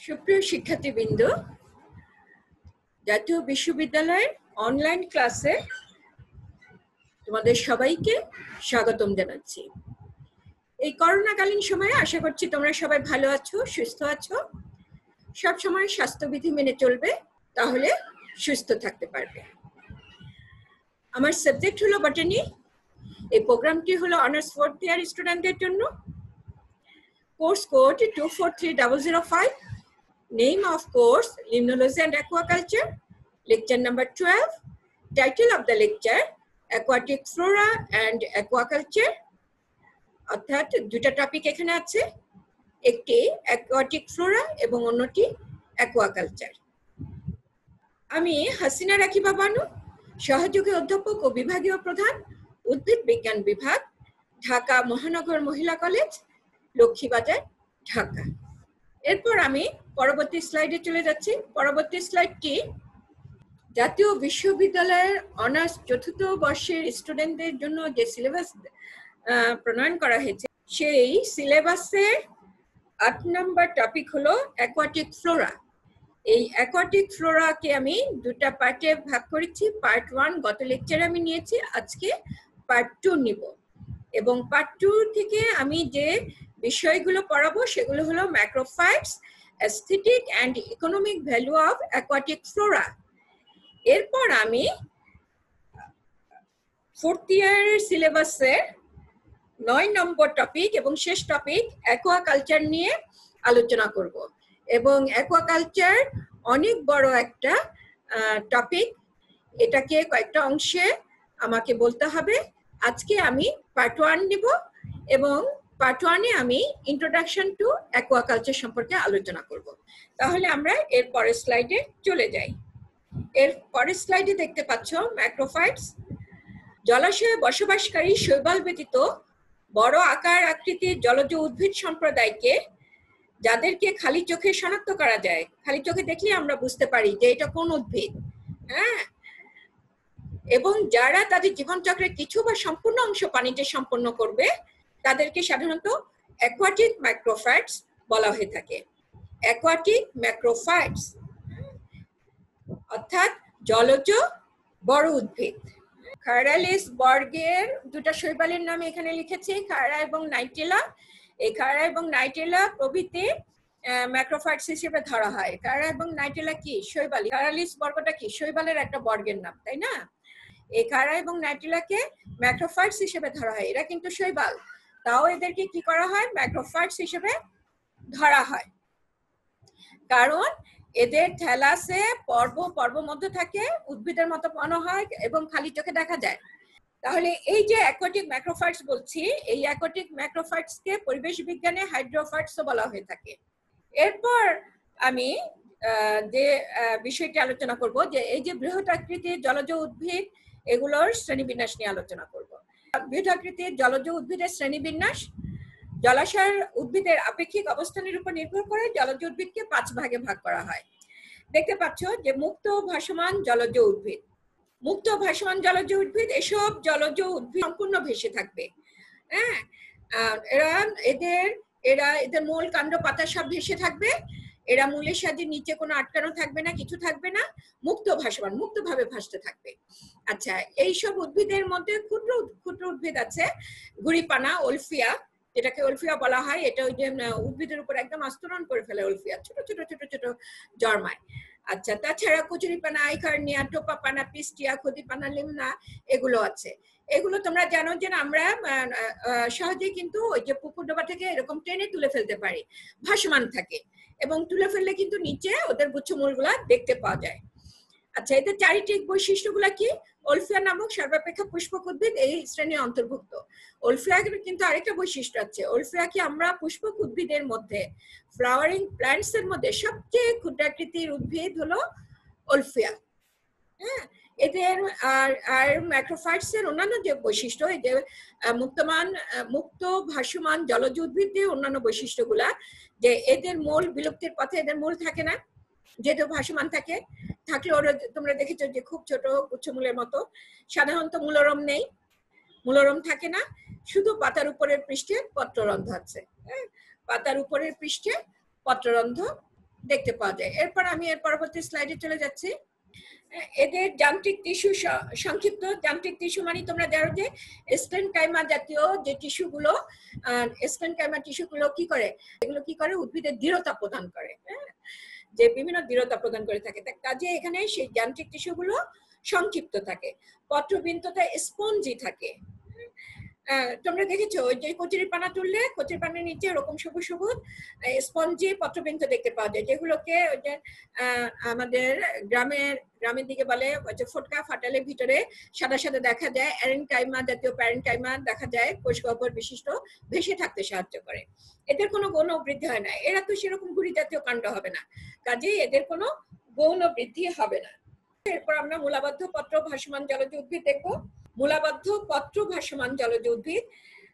সুপ্রিয় শিক্ষার্থীবৃন্দ, জাতীয় বিশ্ববিদ্যালয়ের অনলাইন ক্লাসে তোমাদের সবাইকে স্বাগতম জানাচ্ছি। এই করোনাকালীন সময়ে আশা করছি তোমরা সবাই ভালো আছো, সুস্থ আছো। সব সময় স্বাস্থ্যবিধি মেনে চলবে, তাহলে সুস্থ থাকতে পারবে। আমার সাবজেক্ট হলো বটানি। এই প্রোগ্রামটি হলো অনার্স 4th ইয়ার স্টুডেন্টদের জন্য। Course code 243005। Name of course Limnology and Aquaculture. Lecture number 12. Title of the lecture Aquatic Flora and Aquaculture. অর্থাৎ দুটো টপিক এখানে আছে, একটি অ্যাকোয়াটিক ফ্লোরা এবং অন্যটি অ্যাকোয়াকালচার। আমি হাসিনা রাকিবা বানু, সহযোগী অধ্যাপক ও বিভাগীয় প্রধান, উদ্ভিদ বিজ্ঞান বিভাগ, ঢাকা মহানগর মহিলা কলেজ, লক্ষ্মীবাজার, ঢাকা। এরপর আমি পরবর্তী স্লাইডে চলে যাচ্ছি। পরবর্তী স্লাইডটি জাতীয় বিশ্ববিদ্যালয়ের অনার্স 4th বর্ষের স্টুডেন্টদের জন্য যে সিলেবাস প্রণয়ন করা হয়েছে, সেই সিলেবাসের 8 নম্বর টপিক হলো অ্যাকোয়াটিক ফ্লোরা। এই অ্যাকোয়াটিক ফ্লোরাকে আমি দুটা পার্টে ভাগ করেছি। পার্ট 1 গত লেকচারে আমি নিয়েছি, আজকে পার্ট 2 নিব। এবং পার্ট 2 থেকে আমি যে বিষয়গুলো পড়াবো সেগুলো হলো macrophytes, aesthetic and economic value of aquatic flora. এরপর আমি 4th ইয়ারের সিলেবাসের 9 নম্বর টপিক এবং শেষ টপিক অ্যাকোয়াকালচার নিয়ে আলোচনা করব। এবং অ্যাকোয়াকালচার অনেক বড় একটা টপিক, এটাকে কয়েকটা অংশে আমাকে বলতে হবে। আজকে আমি পার্ট 1 নিব এবং পার্ট 1-এ আমি ইন্ট্রোডাকশন টু অ্যাকোয়াকালচার সম্পর্কে আলোচনা করব। তাহলে আমরা এর পরের স্লাইডে চলে যাই। এর পরের স্লাইডে দেখতে পাচ্ছ ম্যাক্রোফাইটস, জলাশয়ে বসবাসকারী শৈবাল ব্যতীত বড় আকার আকৃতির জলজ উদ্ভিদ সম্প্রদায়কে, যাদেরকে খালি চোখে শনাক্ত করা যায়, খালি চোখে দেখলে আমরা বুঝতে পারি যে এটা কোন উদ্ভিদ, হ্যাঁ, এবং যারা তাদের জীবনচক্রের কিছু বা সম্পূর্ণ অংশ পানিতে সম্পন্ন করবে, তাদেরকে সাধারণত অ্যাকোয়াটিক ম্যাক্রোফাইটস বলা হয়ে থাকে। অ্যাকোয়াটিক ম্যাক্রোফাইটস অর্থাৎ জলজ বড় উদ্ভিদ। খায়রালিস বর্গের দুটা শৈবালের নাম এখানে লিখেছি, খায়রা এবং নাইটেলা। এই খায়রা এবং নাইটেলা প্রভৃতি ম্যাক্রোফাইটস হিসেবে ধরা হয়। খায়রা এবং নাইটেলা কি? শৈবাল। খায়রালিস বর্গটা কি? শৈবালের একটা বর্গের নাম, তাই না? এই খায়রা এবং নাইটেলাকে ম্যাক্রোফাইটস হিসেবে ধরা হয়। এরা কিন্তু শৈবাল, তাও এদেরকে কি করা হয়? ম্যাক্রোফাইটস হিসেবে ধরা হয়, কারণ এদের থ্যালাসে পর্ব মধ্যে থাকে, উদ্ভিদের মতো মনে হয় এবং খালি চোখে দেখা যায়। তাহলে এই যে অ্যাকোয়াটিক ম্যাক্রোফাইটস বলছি, এই অ্যাকোয়াটিক ম্যাক্রোফাইটসকে পরিবেশ বিজ্ঞানে হাইড্রোফাইটসও বলা হয়ে থাকে। এরপর আমি যে বিষয়টি আলোচনা করব, যে এই যে বৃহৎ আকৃতির জলজ উদ্ভিদ, এগুলোর শ্রেণীবিন্যাস নিয়ে আলোচনা করব। বৃহৎ আকৃতির জলজ উদ্ভিদের শ্রেণীবিন্যাস জলাশয়ের উদ্ভিদের আপেক্ষিক অবস্থানের উপর নির্ভর করে জলজ উদ্ভিদকে 5 ভাগে ভাগ করা হয়। দেখতে পাচ্ছ যে মুক্ত ভাসমান জলজ উদ্ভিদ। মুক্ত ভাসমান জলজ উদ্ভিদ, এসব জলজ উদ্ভিদ সম্পূর্ণ ভেসে থাকবে, হ্যাঁ। এদের মূল কাণ্ড পাতা সব ভেসে থাকবে। এরা মূলের সাথে নিচে কোনো আটকানো থাকবে না, কিছু থাকবে না, মুক্ত ভাসমান, মুক্তভাবে ভাসতে থাকবে। আচ্ছা, এইসব উদ্ভিদের মধ্যে ক্ষুদ্র ক্ষুদ্র উদ্ভিদ আছে, গুড়িপানা, ওলফিয়া, যেটাকে ওলফিয়া বলা হয়। এটা ওই যে উদ্ভিদের উপর একদম আস্তরণ করে ফেলে ওলফিয়া, ছোট ছোট ছোট ছোট জন্মায়। আচ্ছা, তাছাড়া কচুরিপানা, আইকার্নিয়া, টোপাপানা, পিস্টিয়া, খদিপানা, লিমনা, এগুলো আছে। এগুলো তোমরা জানো যে আমরা সহজেই কিন্তু ওই যে পুকুর ডোবা থেকে এরকম টেনে তুলে ফেলতে পারি, ভাসমান থাকে, এবং তুলে ফেললে কিন্তু নিচে ওদের গুচ্ছমূলগুলা দেখতে পাওয়া যায়। আচ্ছা, এদের চারিত্রিক বৈশিষ্ট্যগুলা কি? ওলফিয়া নামক সর্বাপেক্ষা পুষ্পক উদ্ভিদ এই শ্রেণীর অন্তর্ভুক্ত। ওলফিয়া কিন্তু আরেকটা বৈশিষ্ট্য আছে। ওলফিয়া কি আমরা পুষ্পক উদ্ভিদের মধ্যে, ফ্লাওয়ারিং প্ল্যান্টস এর মধ্যে সবচেয়ে ক্ষুদ্রাকৃতির উদ্ভিদ হলো ওলফিয়া, হ্যাঁ। এদের আর ম্যাক্রোফাইটস এর অন্যান্য যে বৈশিষ্ট্য, এই যে মুক্ত ভাসমান জলজ উদ্ভিদের অন্যান্য বৈশিষ্ট্যগুলা, যে এদের মূল বিলুপ্তির পথে, এদের মূল থাকে না, যেহেতু ভাসমান থাকে, থাকলে ওরা তোমরা দেখেছো যে খুব ছোট গুচ্ছমূলের মতো। সাধারণত মূলরম নেই, মূলরম থাকে না, শুধু পাতার উপরের পৃষ্ঠে পত্ররন্ধ্র আছে, পাতার উপরের পৃষ্ঠে পত্ররন্ধ্র দেখতে পাওয়া যায়। এরপর আমি এর পরবর্তী স্লাইডে চলে যাচ্ছি। এদের যান্ত্রিক টিস্যু, সংক্ষিপ্ত যান্ত্রিক টিস্যু মানে তোমরা জানো যে স্টেনকাইমা জাতীয় যে টিস্যুগুলো, স্টেনকাইমা টিস্যুগুলো কি করে, এগুলো কি করে, উদ্ভিদের দৃঢ়তা প্রদান করে, যে বিভিন্ন দৃঢ়তা প্রদান করে থাকে। কাজে এখানে সেই যান্ত্রিক টিস্যুগুলো সংক্ষিপ্ত থাকে, পত্রবৃন্তটা স্পঞ্জি থাকে। তোমরা দেখেছো ওই যে কচুরিপানা তুললে কচুরিপানার নিচে এরকম সবুজ সবুজ স্পঞ্জি পত্রবৃন্ত দেখতে পাওয়া যায়, যেগুলোকে ওই যে আমাদের গ্রামের দিকে বলে ফোটকা ফাটালে ভিতরে সাদা সাদা দেখা যায়, অ্যারেনকাইমা জাতীয় প্যারেনকাইমা দেখা যায়, কোষ গহ্বর বিশিষ্ট, ভেসে থাকতে সাহায্য করে। এদের কোনো গৌণ বৃদ্ধি হয় না, এরা তো সেরকম গুড়ি জাতীয় কাণ্ড হবে না, কাজেই এদের কোনো গৌণ বৃদ্ধি হবে না। এরপর আমরা মূলাবদ্ধ পত্র ভাসমান জলজ উদ্ভিদ দেখবো। মূলাবদ্ধ পত্র ভাসমান জলজ উদ্ভিদ,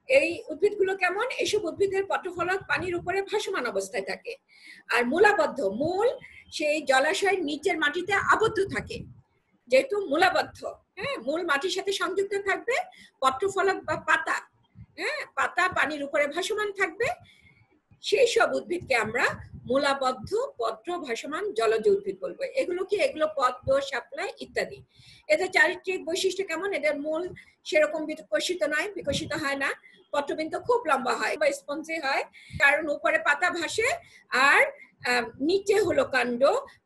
এই উদ্ভিদগুলো কেমন, এইসব উদ্ভিদের পত্রফলক পানির উপরে ভাসমান অবস্থায় থাকে। আর মূলাবদ্ধ, মূল সেই জলাশয়ের নিচের মাটিতে আবদ্ধ থাকে, যেহেতু মূলাবদ্ধ, মূল মাটির সাথে সংযুক্ত থাকবে, পত্রফলক বা পাতা, পাতা পানির উপরে ভাসমান থাকবে, সেই সব উদ্ভিদকে আমরা মূলাবদ্ধ পত্র ভাসমান জলজ উদ্ভিদ বলবো। এগুলো কি, এগুলো পদ্ম, শাপলা ইত্যাদি। এদের চারিত্রিক বৈশিষ্ট্য কেমন, এদের মূল সেরকম বিকশিত নয়, বিকশিত হয় না, পত্রবৃন্ত খুব লম্বা হয় বা স্পঞ্জি হয়, কারণ উপরে পাতা ভাসে আর নিচে হলো কাণ্ড,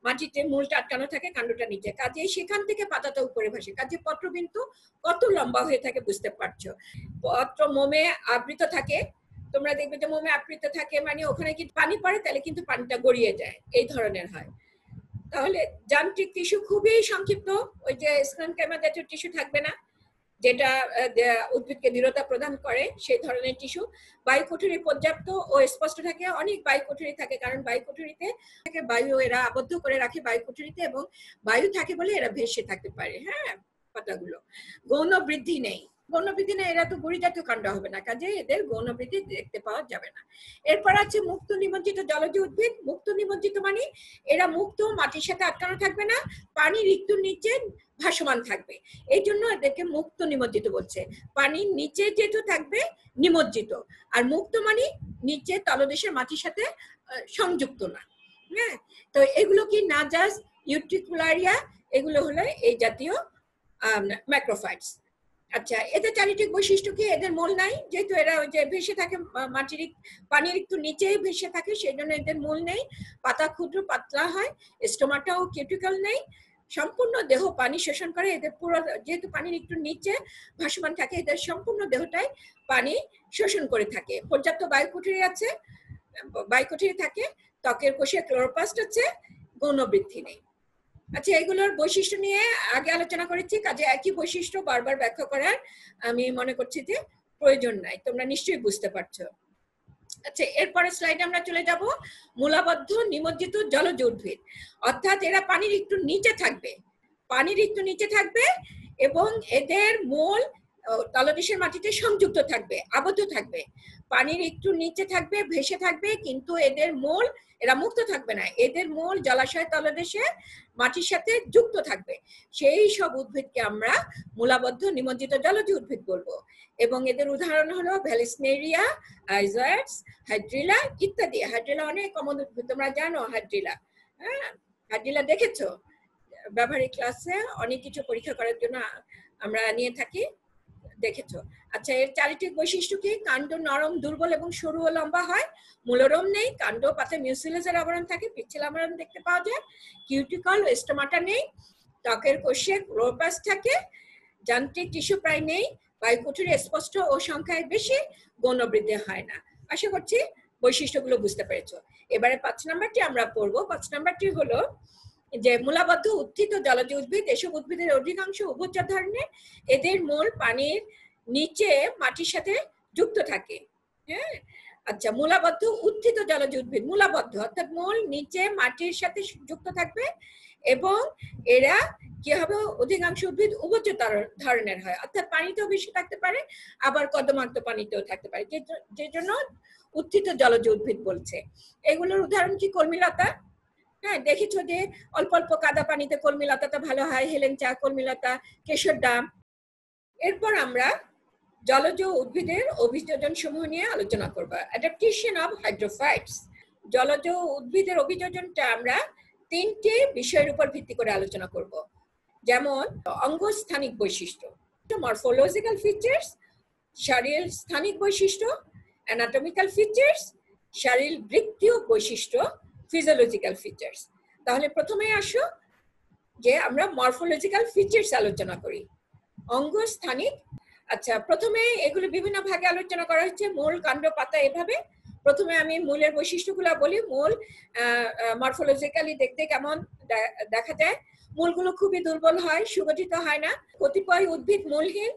মাটিতে মূলটা আটকানো থাকে, কাণ্ডটা নিচে, কাজে সেখান থেকে পাতাটা উপরে ভাসে, কাজে পত্রবৃন্ত কত লম্বা হয়ে থাকে বুঝতে পারছো। পত্র মোমে আবৃত থাকে, তোমরা দেখবে যে মোমে আবৃত থাকে মানে ওখানে কি পানি পড়ে তাহলে কিন্তু পানিটা গড়িয়ে যায়, এই ধরনের হয়। তাহলে যান্ত্রিক টিস্যু খুবই সংক্ষিপ্ত, ওই যে স্টেনকাইমা জাতীয় টিস্যু থাকবে না, যেটা উদ্ভিদকে দৃঢ়তা প্রদান করে, সেই ধরনের টিস্যু। বায়ুকোঠরি পর্যাপ্ত ও স্পষ্ট থাকে, অনেক বায়ুকোঠরি থাকে, কারণ বায়ুকোঠরিতে বায়ু এরা আবদ্ধ করে রাখে বায়ুকোঠরিতে, এবং বায়ু থাকে বলে এরা ভেসে থাকতে পারে। পাতাগুলো গৌণ বৃদ্ধি নেই, গৌণ বৃদ্ধি নেই, এরা তো গুড়ি জাতীয় কাণ্ড হবে না, কাজে এদের গৌণ বৃদ্ধি দেখতে পাওয়া যাবে না। এরপর আছে মুক্ত নিমজ্জিত জলজ উদ্ভিদ। মুক্ত নিমজ্জিত মানে এরা মুক্ত, মাটির সাথে আটকানো থাকবে না, পানির ঋতুর নিচে ভাসমান থাকবে, এই জন্য এদেরকে মুক্ত নিমজ্জিত বলছে। পানির নিচে যেহেতু থাকবে নিমজ্জিত, আর মুক্ত মানে নিচে তলদেশের মাটির সাথে সংযুক্ত না। তো এগুলো কি নাজাস, ইউট্রিকুলারিয়া, এগুলো হলো এই জাতীয় ম্যাক্রোফাইটস। আচ্ছা, এদের চারিত্রিক বৈশিষ্ট্য কি, এদের মূল নাই, যেহেতু এরা ওই যে ভেসে থাকে মাটির পানির একটু নিচেই ভেসে থাকে, সেই জন্য এদের মূল নেই, পাতা ক্ষুদ্র পাতলা হয়, স্টোমাটাও কিউটিকল নেই, সম্পূর্ণ দেহ পানি শোষণ করে, এদের পুরো যেহেতু পানির একটু নিচে ভাসমান থাকে, এদের সম্পূর্ণ দেহটাই পানি শোষণ করে থাকে। পর্যাপ্ত বায়ুকুঠরি আছে, বায়ুকুঠরি থাকে, ত্বকের কোষে ক্লোরোপ্লাস্ট আছে, গৌণ বৃদ্ধি নেই। আচ্ছা, এগুলোর বৈশিষ্ট্য নিয়ে আগে আলোচনা করেছি, কাজে একই বৈশিষ্ট্য বারবার ব্যাখ্যা করার আমি মনে করছি যে প্রয়োজন নাই, তোমরা নিশ্চয়ই বুঝতে পারছো। আচ্ছা, এরপরে স্লাইডে আমরা চলে যাব মূলাবদ্ধ নিমজ্জিত জলজ উদ্ভিদ, অর্থাৎ এরা পানির একটু নিচে থাকবে, পানির একটু নিচে থাকবে, এবং এদের মূল তলদেশের মাটিতে সংযুক্ত থাকবে, আবদ্ধ থাকবে, পানির একটু নিচে থাকবে, ভেসে থাকবে, কিন্তু এদের মূল, এরা মুক্ত থাকবে না, এদের মূল জলাশয় তলদেশে মাটির সাথে যুক্ত থাকবে, সেই সব উদ্ভিদকে আমরা মূলাবদ্ধ নিমজ্জিত জলজ উদ্ভিদ বলবো। এবং এদের উদাহরণ হলো ভ্যালিসনেরিয়া, আইজয়েডস, হাইড্রিলা ইত্যাদি। হাইড্রিলা অনেক কমন উদ্ভিদ, তোমরা জানো হাইড্রিলা, হাইড্রিলা দেখেছো ব্যবহারিক ক্লাসে, অনেক কিছু পরীক্ষা করার জন্য আমরা নিয়ে থাকি, দেখেছো। আচ্ছা, এর চারিত্রিক বৈশিষ্ট্য কি, কাণ্ড নরম, দুর্বল এবং সরু ও লম্বা হয়, মূলরম নেই, কাণ্ড পাতায় মিউসিলাসের আবরণ থাকে, পিচ্ছিল আবরণ দেখতে পাওয়া যায়, কিউটিকল ও স্টোমাটা নেই, ত্বকের কোষে ক্লোরোপ্লাস্ট থাকে, যান্ত্রিক টিস্যু প্রায় নেই, বায়ুকুঠরি স্পষ্ট ও সংখ্যায় বেশি, গৌণ বৃদ্ধি হয় না। আশা করছি বৈশিষ্ট্যগুলো বুঝতে পেরেছো। এবারে 5 নাম্বারটি আমরা পড়বো। 5 নাম্বারটি হলো যে মূলাবদ্ধ উত্থিত জলজ উদ্ভিদ। এসব উদ্ভিদের অধিকাংশ উভচর ধরনের, এদের মূল পানির নিচে মাটির সাথে যুক্ত থাকে। আচ্ছা, মূলাবদ্ধ উত্থিত জলজ উদ্ভিদ, মূলাবদ্ধ অর্থাৎ মূল নিচে মাটির সাথে যুক্ত থাকবে, এবং এরা কি হবে, অধিকাংশ উদ্ভিদ উভচর ধরনের হয়, অর্থাৎ পানিতেও বেশি থাকতে পারে, আবার কর্দমাক্ত পানিতেও থাকতে পারে, যে জন্য উত্থিত জলজ উদ্ভিদ বলছে। এগুলোর উদাহরণ কি, কলমিলতা, দেখেছো যে অল্প অল্প কাদা পানিতে কলমিলতাটা ভালো হয়, হেলেঞ্চা, কলমিলতা, কেশর ডাম। এরপর আমরা জলজ উদ্ভিদের অভিযোজন সমূহ নিয়ে আলোচনা করব। অ্যাডাপটেশন অফ হাইড্রোফাইটস, জলজ উদ্ভিদের অভিযোজনটা আমরা 3টি বিষয়ের উপর ভিত্তি করে আলোচনা করব। যেমন অঙ্গস্থানিক বৈশিষ্ট্য, মরফোলজিক্যাল ফিচার্স, শারীর স্থানিক বৈশিষ্ট্য, অ্যানাটমিক্যাল ফিচার্স, শারীর বৃত্তীয় বৈশিষ্ট্য, ফিজিওলজিক্যাল ফিচার্স। তাহলে প্রথমে আসো যে আমরা মরফোলজিক্যাল ফিচার্স আলোচনা করি। অঙ্গস্থানিক, আচ্ছা প্রথমে এগুলো বিভিন্ন ভাগে আলোচনা করা হচ্ছে, মূল, কাণ্ড, পাতা, এভাবে। প্রথমে আমি মূলের বৈশিষ্ট্যগুলো বলি। মূল মরফোলজিক্যালি দেখতে কেমন দেখা যায়? মূলগুলো খুবই দুর্বল হয়, সুগঠিত হয় না। কতিপয় উদ্ভিদ মূলহীন,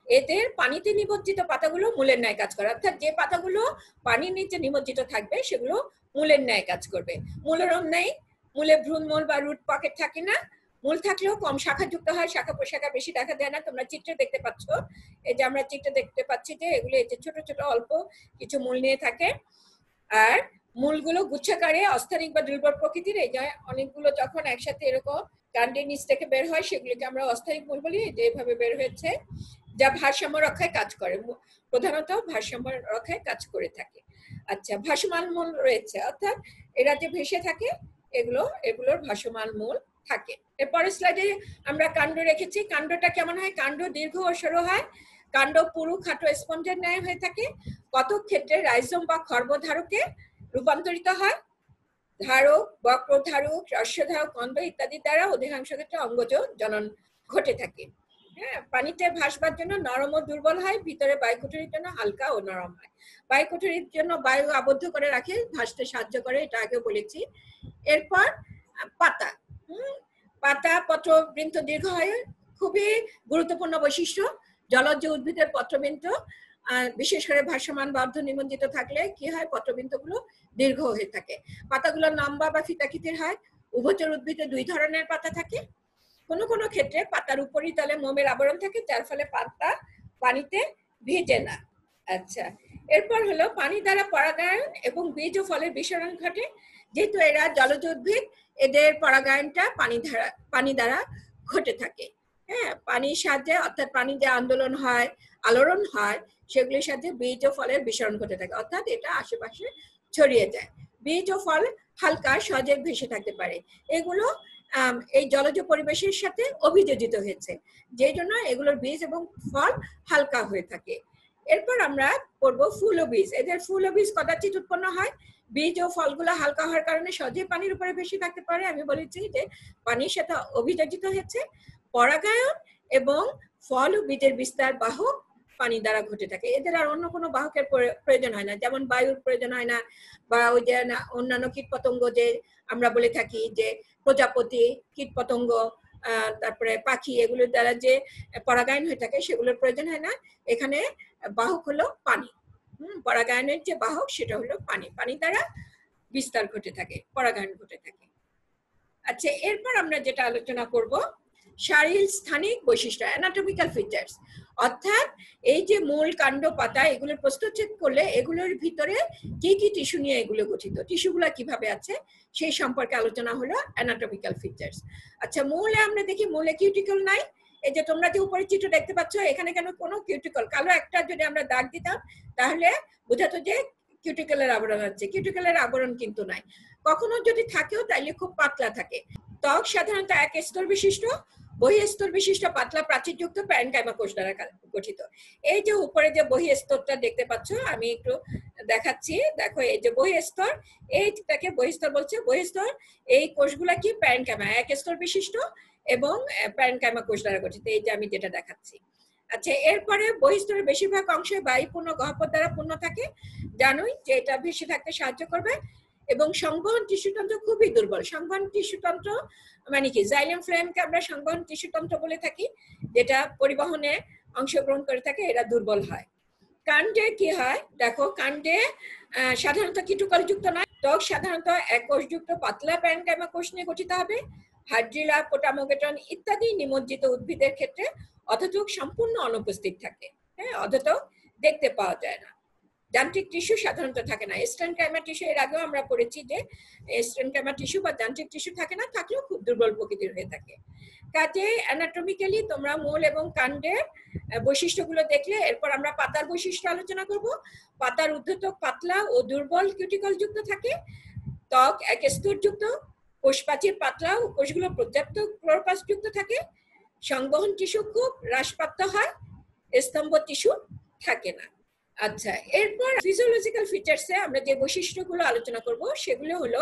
এদের পানিতে নিমজ্জিত পাতাগুলো মূলের ন্যায় কাজ করে, অর্থাৎ যে পাতাগুলো পানির নিচে নিমজ্জিত থাকবে সেগুলো মূলের ন্যায় কাজ করবে। মূলের অন্যায়, মূলে ভ্রূণমূল বা রুট পকেট থাকে না, মূল থাকলেও কম শাখা যুক্ত হয়, শাখা প্রশাখা বেশি দেখা যায় না। তোমরা চিত্রে দেখতে পাচ্ছ, এই যে আমরা চিত্রে দেখতে পাচ্ছি যে এগুলো এই যে ছোট ছোট অল্প কিছু মূল নিয়ে থাকে। আর মূলগুলো গুচ্ছাকারে অস্থানিক বা দুর্বল প্রকৃতির। এই যে অনেকগুলো যখন একসাথে এরকম কাণ্ডের নিচ থেকে বের হয় সেগুলিকে আমরা অস্থানিক মূল বলি, যেভাবে বের হয়েছে, যা ভারসাম্য রক্ষায় কাজ করে, প্রধানত ভারসাম্য রক্ষায় কাজ করে থাকে। আচ্ছা, ভাসমান মূল রয়েছে, অর্থাৎ এরা যে ভেসে থাকে এগুলোর ভাসমান মূল থাকে। এরপরের স্লাইডে আমরা কাণ্ড রেখেছি। কাণ্ডটা কেমন হয়? কাণ্ড দীর্ঘ ও সরু হয়। কাণ্ড পুরু খাটো স্পঞ্জের ন্যায় হয়ে থাকে। কতক ক্ষেত্রে রাইজোম বা খর্বধারকে রূপান্তরিত হয়। ধারক, বক্রধারক, রস্যধারক, কন্দ ইত্যাদি দ্বারা অধিকাংশ ক্ষেত্রে অঙ্গজ জনন ঘটে থাকে। হ্যাঁ, পানিতে ভাসবার জন্য নরম ও দুর্বল হয়, ভিতরে বায়ুকুঠুরির জন্য হালকা ও নরম হয়। বায়ুকুঠুরির জন্য বায়ু আবদ্ধ করে রাখে, ভাসতে সাহায্য করে, এটা আগে বলেছি। এরপর পাতা, পাতা পত্র বৃন্ত দীর্ঘ হয়, খুবই গুরুত্বপূর্ণ বৈশিষ্ট্য। জলজ উদ্ভিদের পত্রবৃন্ত বিশেষ করে ভাসমান বা অর্ধ নিমজ্জিত থাকলে কি হয়? পত্রবৃন্তগুলো দীর্ঘ হয়ে থাকে। পাতাগুলো লম্বা বা ফিতাকৃতির হয়। উভচর উদ্ভিদে 2 ধরনের পাতা থাকে। কোনো কোনো ক্ষেত্রে পাতার উপরিতলে মোমের আবরণ থাকে, যার ফলে পাতা পানিতে ভিজে না। আচ্ছা, এরপর হলো পানি দ্বারা পরাগায়ন এবং বীজ ও ফলের বিসরণ ঘটে। যেহেতু এরা জলজ উদ্ভিদ, এদের পরাগায়নটা পানি দ্বারা ঘটে থাকে। হ্যাঁ, পানির সাহায্যে, অর্থাৎ পানি যে আন্দোলন হয়, আলোড়ন হয়, সেগুলির সাথে বীজ ও ফলের বিসরণ ঘটে থাকে, অর্থাৎ এটা আশেপাশে ছড়িয়ে যায়। বীজ ও ফল হালকা সহজে ভেসে থাকতে পারে। এগুলো এই জলজ পরিবেশের সাথে অভিযোজিত হয়েছে, যেই জন্য এগুলোর বীজ এবং ফল হালকা হয়ে থাকে। এরপর আমরা পড়বো ফুল ও বীজ। এদের ফুল ও বীজ কদাচিৎ উৎপন্ন হয়। বীজ ও ফলগুলো হালকা হওয়ার কারণে সহজে পানির উপরে ভেসে থাকতে পারে। আমি বলেছি যে পানির সাথে অভিযোজিত হয়েছে। পরাগায়ন এবং ফল ও বীজের বিস্তার বাহক পানি দ্বারা ঘটে থাকে। এদের আর অন্য কোনো বাহকের প্রয়োজন হয় না, যেমন বায়ুর প্রয়োজন হয় না, বা ওই যে অন্যান্য কীটপতঙ্গ যে আমরা বলে থাকি যে প্রজাপতি, কীটপতঙ্গ, তারপরে পাখি, এগুলোর দ্বারা যে পরাগায়ন হয়ে থাকে সেগুলোর প্রয়োজন হয় না। এখানে বাহক হলো পানি। পরাগায়নের যে বাহক সেটা হলো পানি। পানি দ্বারা বিস্তার ঘটে থাকে, পরাগায়ন ঘটে থাকে। আচ্ছা, এরপর আমরা যেটা আলোচনা করব, শারীর স্থানিক বৈশিষ্ট্য, অ্যানাটমিক্যাল ফিচার্স। অর্থাৎ এই যে মূল, কাণ্ড, পাতা, এগুলোর প্রস্থচ্ছেদ করলে এগুলোর ভিতরে কি কি টিস্যু নিয়ে এগুলো গঠিত, টিস্যুগুলো কিভাবে আছে সেই সম্পর্কে আলোচনা হলো অ্যানাটমিক্যাল ফিচার্স। আচ্ছা, মূলে আমরা দেখি মূলে কিউটিকল নাই। এই যে তোমরা যে উপরে চিত্র দেখতে পাচ্ছ, এখানে কেন কোনো কিউটিকল, কালো একটা যদি আমরা দাগ দিতাম তাহলে বোঝাতো যে কিউটিকলের আবরণ আছে। কিউটিকলের আবরণ কিন্তু নাই। কখনো যদি থাকেও তাইলে খুব পাতলা থাকে। ত্বক সাধারণত এক স্তর বিশিষ্ট, বহিঃস্তর বিশিষ্ট পাতলা প্রাচীরযুক্ত প্যারেনকাইমা কোষ দ্বারা গঠিত। এই যে উপরে যে বহিঃস্তরটা দেখতে পাচ্ছ, আমি একটু দেখাচ্ছি, দেখো এই যে বহিঃস্তর, এইটাকে বহিঃস্তর বলছে। বহিঃস্তর এই কোষগুলা কি? প্যারেনকাইমা, এক স্তর বিশিষ্ট এবং প্যারেনকাইমা কোষ দ্বারা গঠিত, এই যে আমি যেটা দেখাচ্ছি। আচ্ছা, এরপরে বহিঃস্তরের বেশিরভাগ অংশে বায়ুপূর্ণ গহ্বর দ্বারা পূর্ণ থাকে। জানোই যে এটা ভেসে থাকতে সাহায্য করবে। এবং সংবহন টিস্যুতন্ত্র খুবই দুর্বল। সংবহন টিস্যুতন্ত্র মানে কি? জাইলেম ফ্লেমকে আমরা সংবহন টিস্যুতন্ত্র বলে থাকি, যেটা পরিবহনে অংশগ্রহণ করে থাকে, এরা দুর্বল হয়। কাণ্ডে কি হয় দেখো, কাণ্ডে সাধারণত কিটুকল যুক্ত নয়। ত্বক সাধারণত এক কোষযুক্ত পাতলা প্যারেনকাইমা কোষ নিয়ে গঠিত হবে। হাইড্রিলা, পোটামোগেটন ইত্যাদি নিমজ্জিত উদ্ভিদের ক্ষেত্রে অধতক সম্পূর্ণ অনুপস্থিত থাকে। হ্যাঁ, অধতক দেখতে পাওয়া যায় না। যান্ত্রিক টিস্যু সাধারণত থাকে না। স্টেনকাইমার টিস্যু এর আগেও আমরা পড়েছি যে স্টেনকাইমার টিস্যু বা যান্ত্রিক টিস্যু থাকে না, থাকলেও খুব দুর্বল প্রকৃতির হয়ে থাকে। কাজে অ্যানাটমিক্যালি তোমরা মূল এবং কাণ্ডের বৈশিষ্ট্যগুলো দেখলে এরপর আমরা পাতার বৈশিষ্ট্য আলোচনা করব। পাতার উদ্ধতক পাতলা ও দুর্বল কিউটিকল যুক্ত থাকে, ত্বক এক স্তরযুক্ত, কোষপ্রাচীর পাতলা ও কোষগুলো পর্যাপ্ত ক্লোরোপ্লাস্ট যুক্ত থাকে, সংবহন টিস্যু খুব হ্রাসপ্রাপ্ত হয়, স্তম্ভ টিস্যু থাকে না। আচ্ছা, এরপর ফিজিওলজিক্যাল ফিচার্সে আমরা যে বৈশিষ্ট্যগুলো আলোচনা করব সেগুলো হলো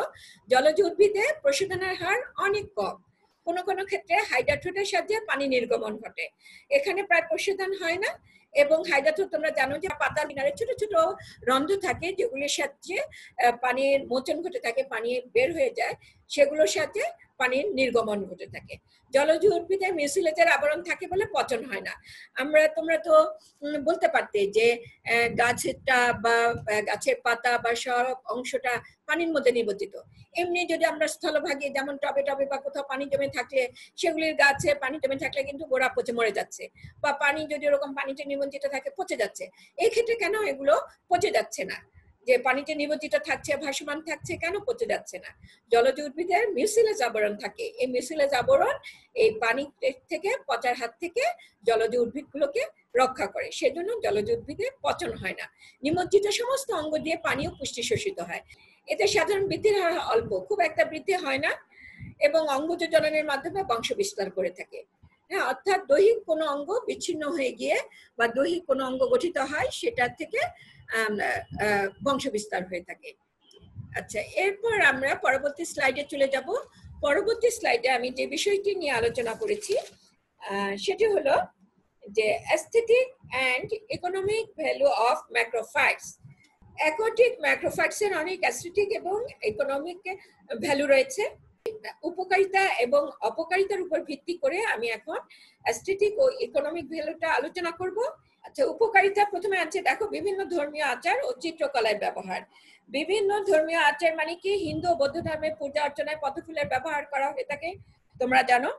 জলজ উদ্ভিদে প্রশোধনের হার অনেক কম, কোনো কোনো ক্ষেত্রে হাইড্রাথ্রোটের সাহায্যে পানি নির্গমন ঘটে, এখানে প্রায় প্রশোধন হয় না। এবং হাইড্রাথ্রোট তোমরা জানো যে পাতার কিনারে ছোট ছোট রন্ধ্র থাকে যেগুলির সাহায্যে পানির মোচন ঘটে থাকে, পানি বের হয়ে যায়, সেগুলোর সাথে পানির নির্গমন ঘটে থাকে। জলজ উদ্ভিদে মিউসিলেজের আবরণ থাকে বলে পচন হয় না। তোমরা তো বলতে পারতে যে গাছটা বা গাছের পাতা বা সব অংশটা পানির মধ্যে নিবদ্ধিত। এমনি যদি আমরা স্থলভাগে যেমন টবে টবে বা কোথাও পানি জমে থাকলে সেগুলির গাছে পানি জমে থাকলে কিন্তু গোড়া পচে মরে যাচ্ছে, বা পানি যদি ওরকম পানিতে নিমজ্জিত থাকে পচে যাচ্ছে। এই ক্ষেত্রে কেন এগুলো পচে যাচ্ছে না? যে পানিতে নিমজ্জিত থাকছে, ভাসমান থাকছে, কেন পচে যাচ্ছে না? জলজ উদ্ভিদের মিউসিলেজ আবরণ থাকে। এই মিউসিলেজ আবরণ এই পানি থেকে, পচার হাত থেকে জলজ উদ্ভিদগুলোকে রক্ষা করে, সেজন্য জলজ উদ্ভিদে পচন হয় না। নিমজ্জিত সমস্ত অঙ্গ দিয়ে পানি ও পুষ্টি শোষিত হয়। এতে সাধারণ বৃদ্ধির হার অল্প, খুব একটা বৃদ্ধি হয় না, এবং অঙ্গজ জননের মাধ্যমে বংশ বিস্তার করে থাকে। হ্যাঁ, অর্থাৎ দৈহিক কোনো অঙ্গ বিচ্ছিন্ন হয়ে গিয়ে বা দৈহিক কোনো অঙ্গ গঠিত হয় সেটা থেকে বংশ বিস্তার হয়ে থাকে। আচ্ছা, এরপর আমরা পরবর্তী স্লাইডে চলে যাব। পরবর্তী স্লাইডে আমি যে বিষয়টি নিয়ে আলোচনা করেছি সেটি হলো যে aesthetic and economic value of macrophytes. Aquatic ম্যাক্রোফাইটসের অনেক অ্যাস্থেটিক এবং ইকোনমিক ভ্যালু রয়েছে। উপকারিতা এবং অপকারিতার উপর ভিত্তি করে আমি এখন অ্যাস্থেটিক ও ইকোনমিক ভ্যালুটা আলোচনা করব। আচ্ছা, উপকারিতা প্রথমে আছে, দেখো বিভিন্ন ধর্মীয় আচার ও চিত্রকলায় ব্যবহার। বিভিন্ন ধর্মীয় আচার মানে কি? হিন্দু ও বৌদ্ধ ধর্মের পূজা অর্চনায় পদ্ম ফুলের ব্যবহার করা হয়ে থাকে, তোমরা জানো।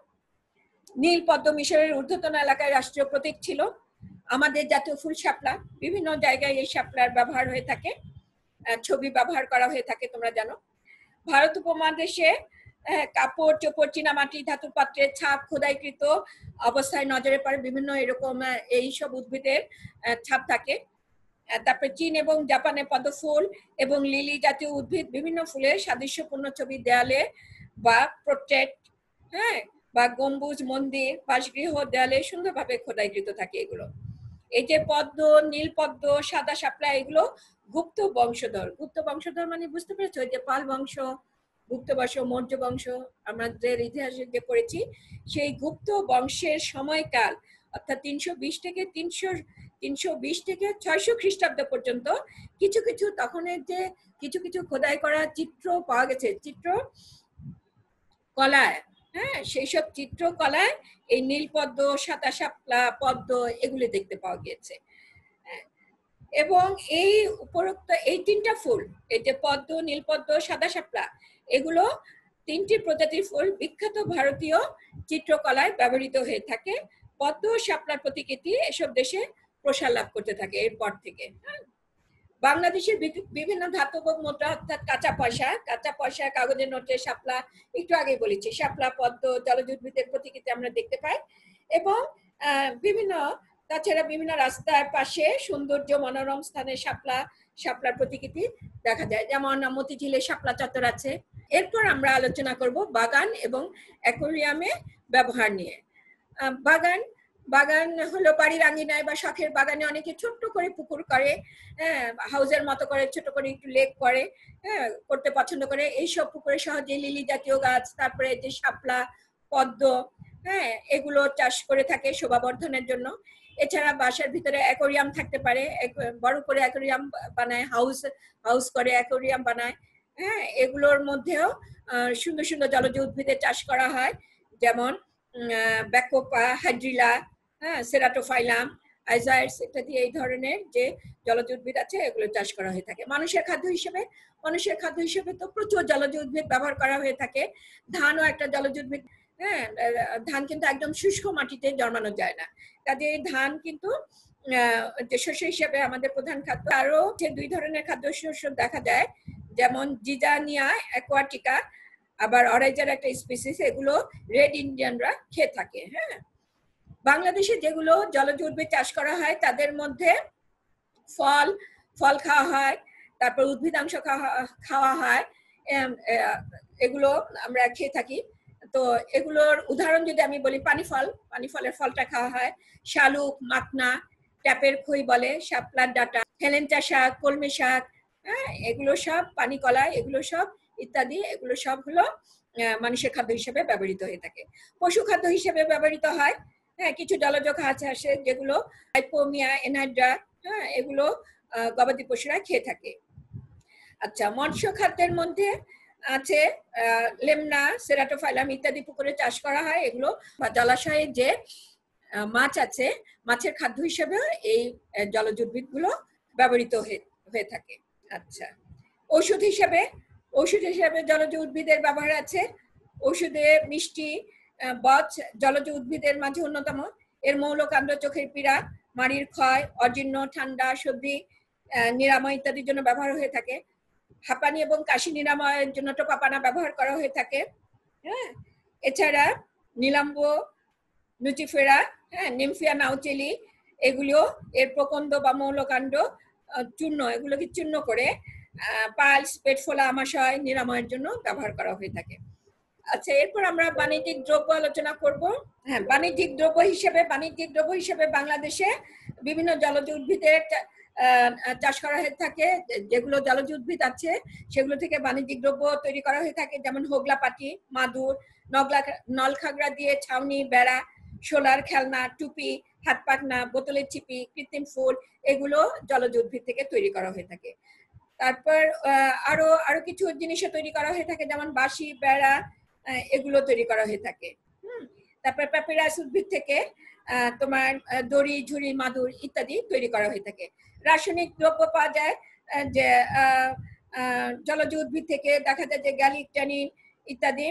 নীল পদ্ম মিশরের ঊর্ধ্বতন এলাকায় রাষ্ট্রীয় প্রতীক ছিল। আমাদের জাতীয় ফুল শাপলা, বিভিন্ন জায়গায় এই শাপলার ব্যবহার হয়ে থাকে, ছবি ব্যবহার করা হয়ে থাকে, তোমরা জানো। ভারত উপমহাদেশে কাপড় চোপড়, চীনামাটি, ধাতুর পাত্রের ছাপ খোদাইকৃত অবস্থায় নজরে পড়ে বিভিন্ন এরকম এইসব উদ্ভিদের ছাপ থাকে। তারপরে চীন এবং জাপানে পদ্ম ফুল এবং লিলি জাতীয় উদ্ভিদ বিভিন্ন ফুলের সাদৃশ্যপূর্ণ ছবি দেয়ালে বা পোর্ট্রেট, হ্যাঁ, বা গম্বুজ, মন্দির, বাসগৃহ দেয়ালে সুন্দরভাবে খোদাইকৃত থাকে এগুলো। এই যে পদ্ম, নীল পদ্ম, সাদা শাপলা, এগুলো গুপ্ত বংশধর। গুপ্ত বংশধর মানে বুঝতে পেরেছো? যে পাল বংশ, গুপ্ত বংশ, মৌর্য বংশ, আমাদের ইতিহাসে যে পড়েছি, সেই গুপ্ত বংশের সময়কাল অর্থাৎ 320 থেকে 600 খ্রিস্টাব্দ পর্যন্ত কিছু কিছু তখনের যে কিছু কিছু খোদাই করা চিত্র পাওয়া গেছে, চিত্র কলায়, হ্যাঁ, সেই সব চিত্রকলায় এই নীলপদ্ম, সাদা শাপলা, পদ্ম এগুলি দেখতে পাওয়া গিয়েছে। এবং এই উপরোক্ত এই তিনটা ফুল, এই যে পদ্ম, নীলপদ্ম, সাদা শাপলা, এগুলো তিনটি প্রজাতির ফুল বিখ্যাত ভারতীয় চিত্রকলায় ব্যবহৃত হয়ে থাকে। পদ্ম ও শাপলার প্রতিকৃতি এসব দেশে প্রসার লাভ করতে থাকে এরপর থেকে। বাংলাদেশের বিভিন্ন ধাতব মুদ্রা অর্থাৎ কাঁচা পয়সা, কাগজের নোটে শাপলা, একটু আগেই বলেছি, শাপলা, পদ্ম, জলজ উদ্ভিদের প্রতিকৃতি আমরা দেখতে পাই। এবং বিভিন্ন, তাছাড়া বিভিন্ন রাস্তার পাশে সৌন্দর্য মনোরম স্থানে শাপলার প্রতিকৃতি দেখা যায়, যেমন মতিঝিলে শাপলা চত্বর আছে। এরপর আমরা আলোচনা করব বাগান এবং অ্যাকোয়ারিয়ামে ব্যবহার নিয়ে। বাগান হলো বাড়ির আঙ্গিনায় বা শখের বাগানে অনেকে ছোট্ট করে পুকুর করে, হাউসের মতো করে ছোট করে একটু লেক করে, করতে পছন্দ করে। এইসব পুকুরে সহজে লিলি জাতীয় গাছ, তারপরে যে শাপলা, পদ্ম, এগুলো চাষ করে থাকে শোভাবর্ধনের জন্য। এছাড়া বাসার ভিতরে অ্যাকোয়ারিয়াম থাকতে পারে, বড় করে অ্যাকোয়ারিয়াম বানায়, হাউস করে অ্যাকোয়ারিয়াম বানায়। এগুলোর মধ্যেও সুন্দর সুন্দর জলজ উদ্ভিদের চাষ করা হয়, যেমন ব্যাকোপা, হাইড্রিলা, সেরাটোফাইলাম, আইজাইডস ইত্যাদি এই ধরনের যে জলজ উদ্ভিদ আছে এগুলো চাষ করা হয়ে থাকে। মানুষের খাদ্য হিসেবে তো প্রচুর জলজ উদ্ভিদ ব্যবহার করা হয়ে থাকে। ধানও একটা জলজ উদ্ভিদ। ধান কিন্তু একদম শুষ্ক মাটিতে জন্মানো যায় না, কাজে ধান কিন্তু যে শস্য হিসেবে আমাদের প্রধান খাদ্য। আরো যে 2 ধরনের খাদ্য শস্য দেখা যায়, যেমন জিজানিয়া অ্যাকোয়াটিকা, আবার অরাইজার একটা স্পিসিস, এগুলো রেড ইন্ডিয়ানরা খেয়ে থাকে। হ্যাঁ, বাংলাদেশে যেগুলো জলজ উদ্ভিদ চাষ করা হয় তাদের মধ্যে ফল খাওয়া হয়, তারপর উদ্ভিদাংশ খাওয়া হয়, এগুলো আমরা খেয়ে থাকি। তো এগুলোর উদাহরণ যদি আমি বলি, পানি ফলের ফলটা খাওয়া হয়, শালুক, মাতনা, ট্যাপের খই বলে, শাপলার ডাটা, হেলেঞ্চা শাক, কলমি শাক, হ্যাঁ, এগুলো সব, পানি কলা, এগুলো সব ইত্যাদি, এগুলো সব হলো মানুষের খাদ্য হিসেবে ব্যবহৃত হয়ে থাকে। পশু খাদ্য হিসেবে ব্যবহৃত হয়, হ্যাঁ, কিছু জলজ ঘাস আছে যেগুলো হাইপোমিয়া, এনাড্রা, হ্যাঁ, এগুলো গবাদি পশুরা খেয়ে থাকে। আচ্ছা, মৎস্য খাদ্যের মধ্যে আছে লেমনা, সেরাটোফাইলাম ইত্যাদি পুকুরে চাষ করা হয়। এগুলো বা জলাশয়ে যে মাছ আছে, মাছের খাদ্য হিসেবে এই জলজ উদ্ভিদগুলো ব্যবহৃত হয়ে থাকে। আচ্ছা, ঔষধ হিসেবে জলজ উদ্ভিদের ব্যবহার আছে। ঔষধে মিষ্টি বচ জলজ উদ্ভিদের মাঝে অন্যতম। এর মৌলকাণ্ড চোখের পীড়া, মাড়ির ক্ষয়, অজীর্ণ, ঠান্ডা, সর্দি নিরাময় ইত্যাদির জন্য ব্যবহার হয়ে থাকে। হাঁপানি এবং কাশি নিরাময়ের জন্য টোপাপানা ব্যবহার করা হয়ে থাকে। হ্যাঁ, এছাড়া নিলাম্ব, নুচিফেরা, হ্যাঁ, নিমফিয়া নাউচেলি, এগুলো এর প্রকন্দ বা মৌলকাণ্ড চূর্ণ, এগুলোকে চূর্ণ করে পালস, পেট ফোলা, আমাশয় নিরাময়ের জন্য ব্যবহার করা হয়ে থাকে। আচ্ছা, এরপর আমরা বাণিজ্যিক দ্রব্য আলোচনা করব। হ্যাঁ, বাণিজ্যিক দ্রব্য হিসেবে বাংলাদেশে বিভিন্ন জলজ উদ্ভিদের চাষ করা হয়ে থাকে। যেগুলো জলজ উদ্ভিদ আছে সেগুলো থেকে বাণিজ্যিক দ্রব্য তৈরি করা হয়ে থাকে, যেমন হোগলা পাটি, মাদুর, নলখাগড়া দিয়ে ছাউনি, বেড়া, সোলার খেলনা, টুপি, হাত পাখনা, বোতলের চিপি, কৃত্রিম ফুল, এগুলো জলজ উদ্ভিদ থেকে তৈরি করা হয়ে থাকে। তারপর আরো কিছু জিনিসও তৈরি করা হয়ে থাকে, যেমন বাঁশি, বেড়া, এগুলো তৈরি করা হয়ে থাকে। তারপর প্যাপিরাস উদ্ভিদ থেকে তোমার দড়ি, ঝুড়ি, মাদুর ইত্যাদি তৈরি করা হয়ে থাকে। রাসায়নিক দ্রব্য পাওয়া যায়, যে জলজ উদ্ভিদ থেকে দেখা যায় যে গ্যালিক, ট্যানিন ইত্যাদি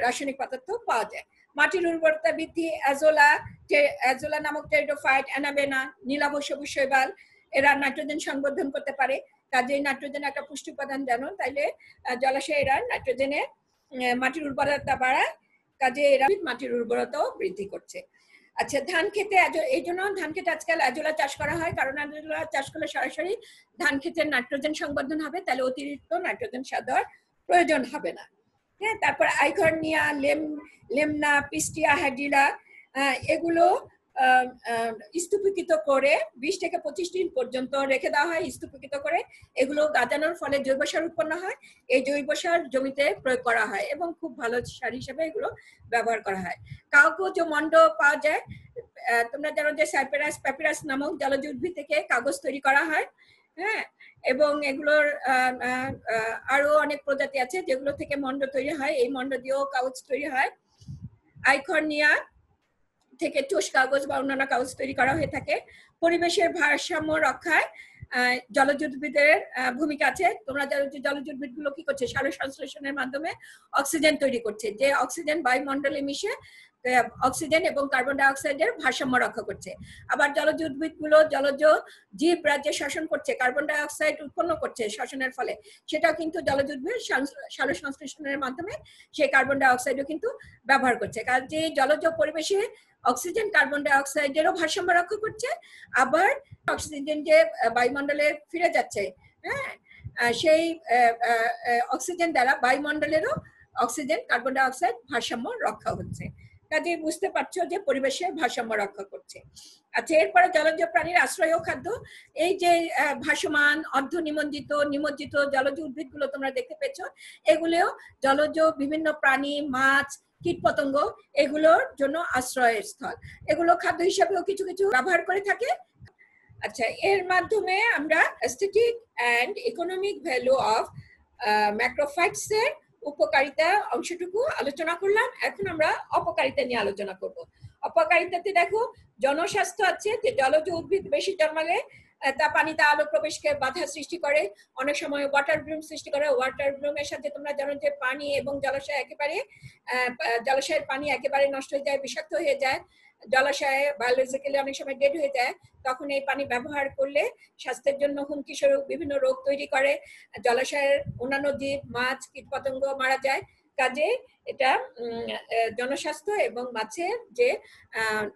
রাসায়নিক পদার্থ পাওয়া যায়। মাটির উর্বরতা বৃদ্ধি, অ্যাজোলা নামক টেরিডোফাইট, অ্যানাবেনা, নীলাভ, সবুজ শৈবাল, এরা নাইট্রোজেন সংবর্ধন করতে পারে। কাজেই নাইট্রোজেন একটা পুষ্টি উপাদান জানো, তাইলে জলাশয়ে এরা নাইট্রোজেনে মাটির উর্বরতা বাড়ায়, কাজে এরা মাটির উর্বরতাও বৃদ্ধি করছে। আচ্ছা, ধান খেতে, এই জন্য ধান খেতে আজকাল অ্যাজোলা চাষ করা হয়, কারণ অ্যাজোলা চাষ করলে সরাসরি ধান খেতে নাইট্রোজেন সংবর্ধন হবে, তাহলে অতিরিক্ত নাইট্রোজেন সার দেওয়ার প্রয়োজন হবে না। হ্যাঁ, তারপর আইকর্নিয়া, লেমনা, পিস্টিয়া, হ্যাডিলা, এগুলো স্তূপীকৃত করে 20 থেকে 25 দিন পর্যন্ত রেখে দেওয়া হয় স্তূপীকৃত করে। এগুলো গাজানোর ফলে জৈব সার উৎপন্ন হয়। এই জৈব সার জমিতে প্রয়োগ করা হয় এবং খুব ভালো সার হিসেবে এগুলো ব্যবহার করা হয়। কাগজ ও মন্ড পাওয়া যায়। তোমরা জানো যে প্যাপিরাস নামক জলজ উদ্ভিদ থেকে কাগজ তৈরি করা হয়। হ্যাঁ, এবং এগুলোর আরো অনেক প্রজাতি আছে যেগুলো থেকে মন্ড তৈরি হয়, এই মন্ড দিয়েও কাগজ তৈরি হয়। আইকর্নিয়া থেকে টোষ কাগজ বা অন্যান্য কাগজ তৈরি করা হয়ে থাকে। পরিবেশের ভারসাম্য রক্ষায় জলজ উদ্ভিদের ভূমিকা আছে। তোমরা জানো যে জলজ উদ্ভিদগুলো কি করছে, সালোক সংশ্লেষণের মাধ্যমে অক্সিজেন তৈরি করছে, যে অক্সিজেন বায়ুমণ্ডলে মিশে অক্সিজেন এবং কার্বন ডাই অক্সাইডের ভারসাম্য রক্ষা করছে। আবার জলজ উদ্ভিদগুলো জলজ জীব রাজ্যে শ্বসন করছে, কার্বন ডাই অক্সাইড উৎপন্ন করছে শ্বসনের ফলে, সেটাও কিন্তু জলজ উদ্ভিদ সালোক সংশ্লেষণের মাধ্যমে সেই কার্বন ডাই অক্সাইডও কিন্তু ব্যবহার করছে। কাজে জলজ পরিবেশে অক্সিজেন, কার্বন ডাই অক্সাইডেরও ভারসাম্য রক্ষা করছে, আবার অক্সিজেন যে বায়ুমণ্ডলে ফিরে যাচ্ছে, হ্যাঁ, সেই অক্সিজেন দ্বারা বায়ুমণ্ডলেরও অক্সিজেন, কার্বন ডাই অক্সাইড ভারসাম্য রক্ষা হচ্ছে। কাজে বুঝতে পারছো যে পরিবেশের ভারসাম্য রক্ষা করছে। আচ্ছা, এরপরে জলজ প্রাণীর আশ্রয় ও খাদ্য। এই যে ভাসমান, অর্ধ নিমজ্জিত জলজ উদ্ভিদগুলো তোমরা দেখতে পেয়েছো, এগুলোও জলজ বিভিন্ন প্রাণী, মাছ, কীটপতঙ্গ, এগুলোর জন্য আশ্রয়ের স্থল। এগুলো খাদ্য হিসাবেও কিছু কিছু ব্যবহার করে থাকে। আচ্ছা, এর মাধ্যমে আমরা aesthetic and economic value of macrophytes এর উপকারিতা অংশটুকু আলোচনা করলাম। এখন আমরা অপকারিতা নিয়ে আলোচনা করব। অপকারিতাতে দেখো, জনস্বাস্থ্য আছে, যে জলজ উদ্ভিদ বেশি জন্মালে তা পানিতে আলো প্রবেশকে বাধা সৃষ্টি করে, অনেক সময় ওয়াটার ব্লুম সৃষ্টি করে। ওয়াটার ব্লুমের সাথে তোমরা জানো যে পানি এবং জলাশয়ের পানি একেবারে নষ্ট হয়ে যায়, বিষাক্ত হয়ে যায়। জলাশয়ে বায়োলজিক্যালি অনেক সময় ডেড হয়ে যায়, তখন এই পানি ব্যবহার করলে স্বাস্থ্যের জন্য হুমকি স্বরূপ বিভিন্ন রোগ তৈরি করে, জলাশয়ের অন্যান্য জীব মাছ কীটপতঙ্গ মারা যায়। কাজে এটা জনস্বাস্থ্য এবং মাছের যে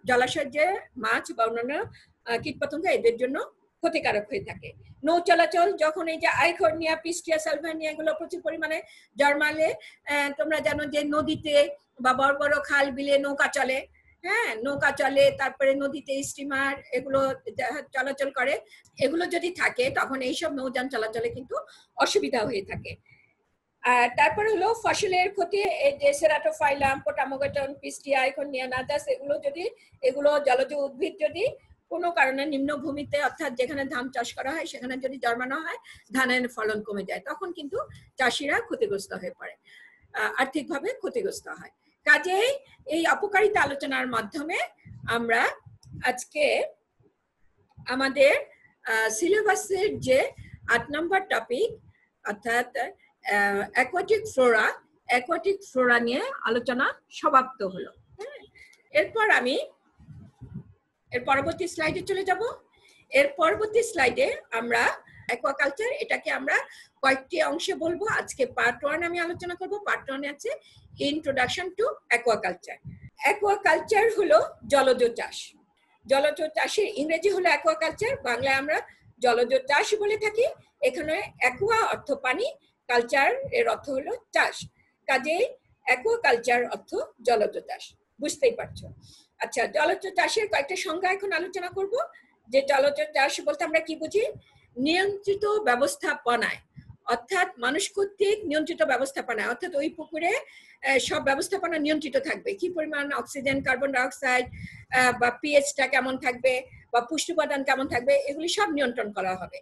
জলাশয়ের যে মাছ বা অন্যান্য কীটপতঙ্গ এদের জন্য ক্ষতিকারক হয়ে থাকে। নৌ চলাচল যখন এই যে আইকর্নিয়া, পিস্টিয়া, সালভানিয়া এগুলো প্রচুর পরিমাণে জন্মালে, তোমরা জানো যে নদীতে বা বড় বড় খাল বিলে নৌকা চলে, হ্যাঁ নৌকা চলে, তারপরে নদীতে স্টিমার এগুলো চলাচল করে, এগুলো যদি থাকে তখন এইসব নৌযান চলাচলে কিন্তু অসুবিধা হয়ে থাকে। আর তারপরে হলো ফসলের ক্ষতি, এই যে সেরাটোফাইলাম, পোটামোগাটন, পিস্টিয়া, আইকর্নিয়া, নাজাস এগুলো জলজ উদ্ভিদ যদি কোনো কারণে নিম্নভূমিতে অর্থাৎ যেখানে ধান চাষ করা হয় সেখানে যদি জন্মানো হয়, ধানের ফলন কমে যায়, তখন কিন্তু চাষিরা ক্ষতিগ্রস্ত হয়ে পড়ে, আর্থিকভাবে ক্ষতিগ্রস্ত হয়। কাজেই এই অপকারিতা আলোচনার মাধ্যমে আমরা আজকে আমাদের সিলেবাসের যে 8 নম্বর টপিক অর্থাৎ অ্যাকোয়াটিক ফ্লোরা নিয়ে আলোচনা সমাপ্ত হলো। এরপর আমি এর পরবর্তী স্লাইডে চলে যাব। এর পরবর্তী স্লাইডে আমরা অ্যাকোয়াকালচার, এটাকে আমরা কয়েকটি অংশে বলবো। আজকে পার্ট 1 আমি আলোচনা করব। পার্ট 1 আছে ইন্ট্রোডাকশন টু অ্যাকোয়াকালচার। অ্যাকোয়াকালচার হলো জলজ চাষ। জলজ চাষের ইংরেজি হলো অ্যাকোয়াকালচার, বাংলায় আমরা জলজ চাষ বলে থাকি। এখানে অ্যাকোয়া অর্থ পানি, কালচার এর অর্থ হলো চাষ, কাজেই অ্যাকোয়াকালচার অর্থ জলজ চাষ, বুঝতেই পারছো। আচ্ছা, জলজ চাষের কয়েকটা সংজ্ঞা এখন আলোচনা করব। যে জলজ চাষ বলতে আমরা কি বুঝি? নিয়ন্ত্রিত ব্যবস্থাপনায়, অর্থাৎ মানুষ কর্তৃক নিয়ন্ত্রিত ব্যবস্থাপনায়, অর্থাৎ ওই পুকুরে সব ব্যবস্থাপনা নিয়ন্ত্রিত থাকবে, কি পরিমাণ অক্সিজেন, কার্বন ডাইঅক্সাইড বা পিএইচটা কেমন থাকবে বা পুষ্টি উপাদান কেমন থাকবে, এগুলি সব নিয়ন্ত্রণ করা হবে।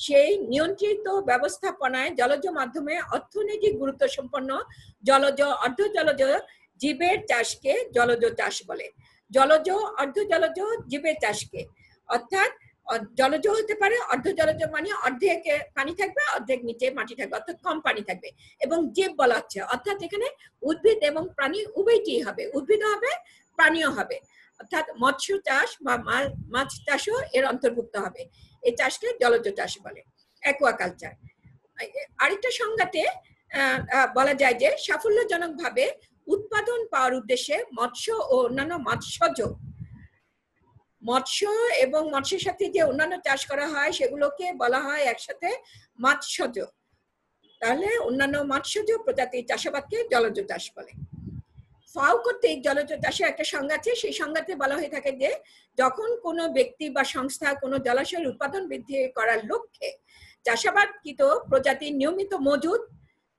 সেই নিয়ন্ত্রিত ব্যবস্থাপনায় জলজ মাধ্যমে অর্থনৈতিক গুরুত্ব সম্পন্ন জলজ, অর্ধ জলজ জীবের চাষকে জলজ চাষ বলে। জলজ, অর্ধ জলজ জীবের চাষকে, অর্থাৎ জলজ হতে পারে, অর্ধ জলজ মানে অর্ধেক পানি থাকবে, অর্ধেক নিচে মাটি থাকবে, অর্থাৎ কম পানি থাকবে। এবং জীব বলা হচ্ছে অর্থাৎ এখানে উদ্ভিদ এবং প্রাণী উভয়টি হবে, উদ্ভিদ হবে, প্রাণীও হবে, অর্থাৎ মৎস্য চাষ বা মাছ চাষও এর অন্তর্ভুক্ত হবে। এই চাষকে জলজ চাষ বলে, অ্যাকোয়াকালচার। আরেকটা সংজ্ঞাতে বলা যায় যে সাফল্যজনকভাবে উৎপাদন পাওয়ার উদ্দেশ্যে মৎস্য ও অন্যান্য মৎস্য এবং মৎস্যের সাথে যে অন্যান্য চাষ করা হয় সেগুলোকে বলা হয় একসাথে মৎস্যজ। তাহলে অন্যান্য মৎস্যজ প্রজাতির চাষাবাদকে জলজ চাষ বলে। ফাও কর্তৃক জলজ চাষের একটা সংজ্ঞা আছে, সেই সংজ্ঞাতে বলা হয়ে থাকে যে যখন কোনো ব্যক্তি বা সংস্থা কোনো জলাশয়ের উৎপাদন বৃদ্ধি করার লক্ষ্যে চাষাবাদকৃত প্রজাতির নিয়মিত মজুদ,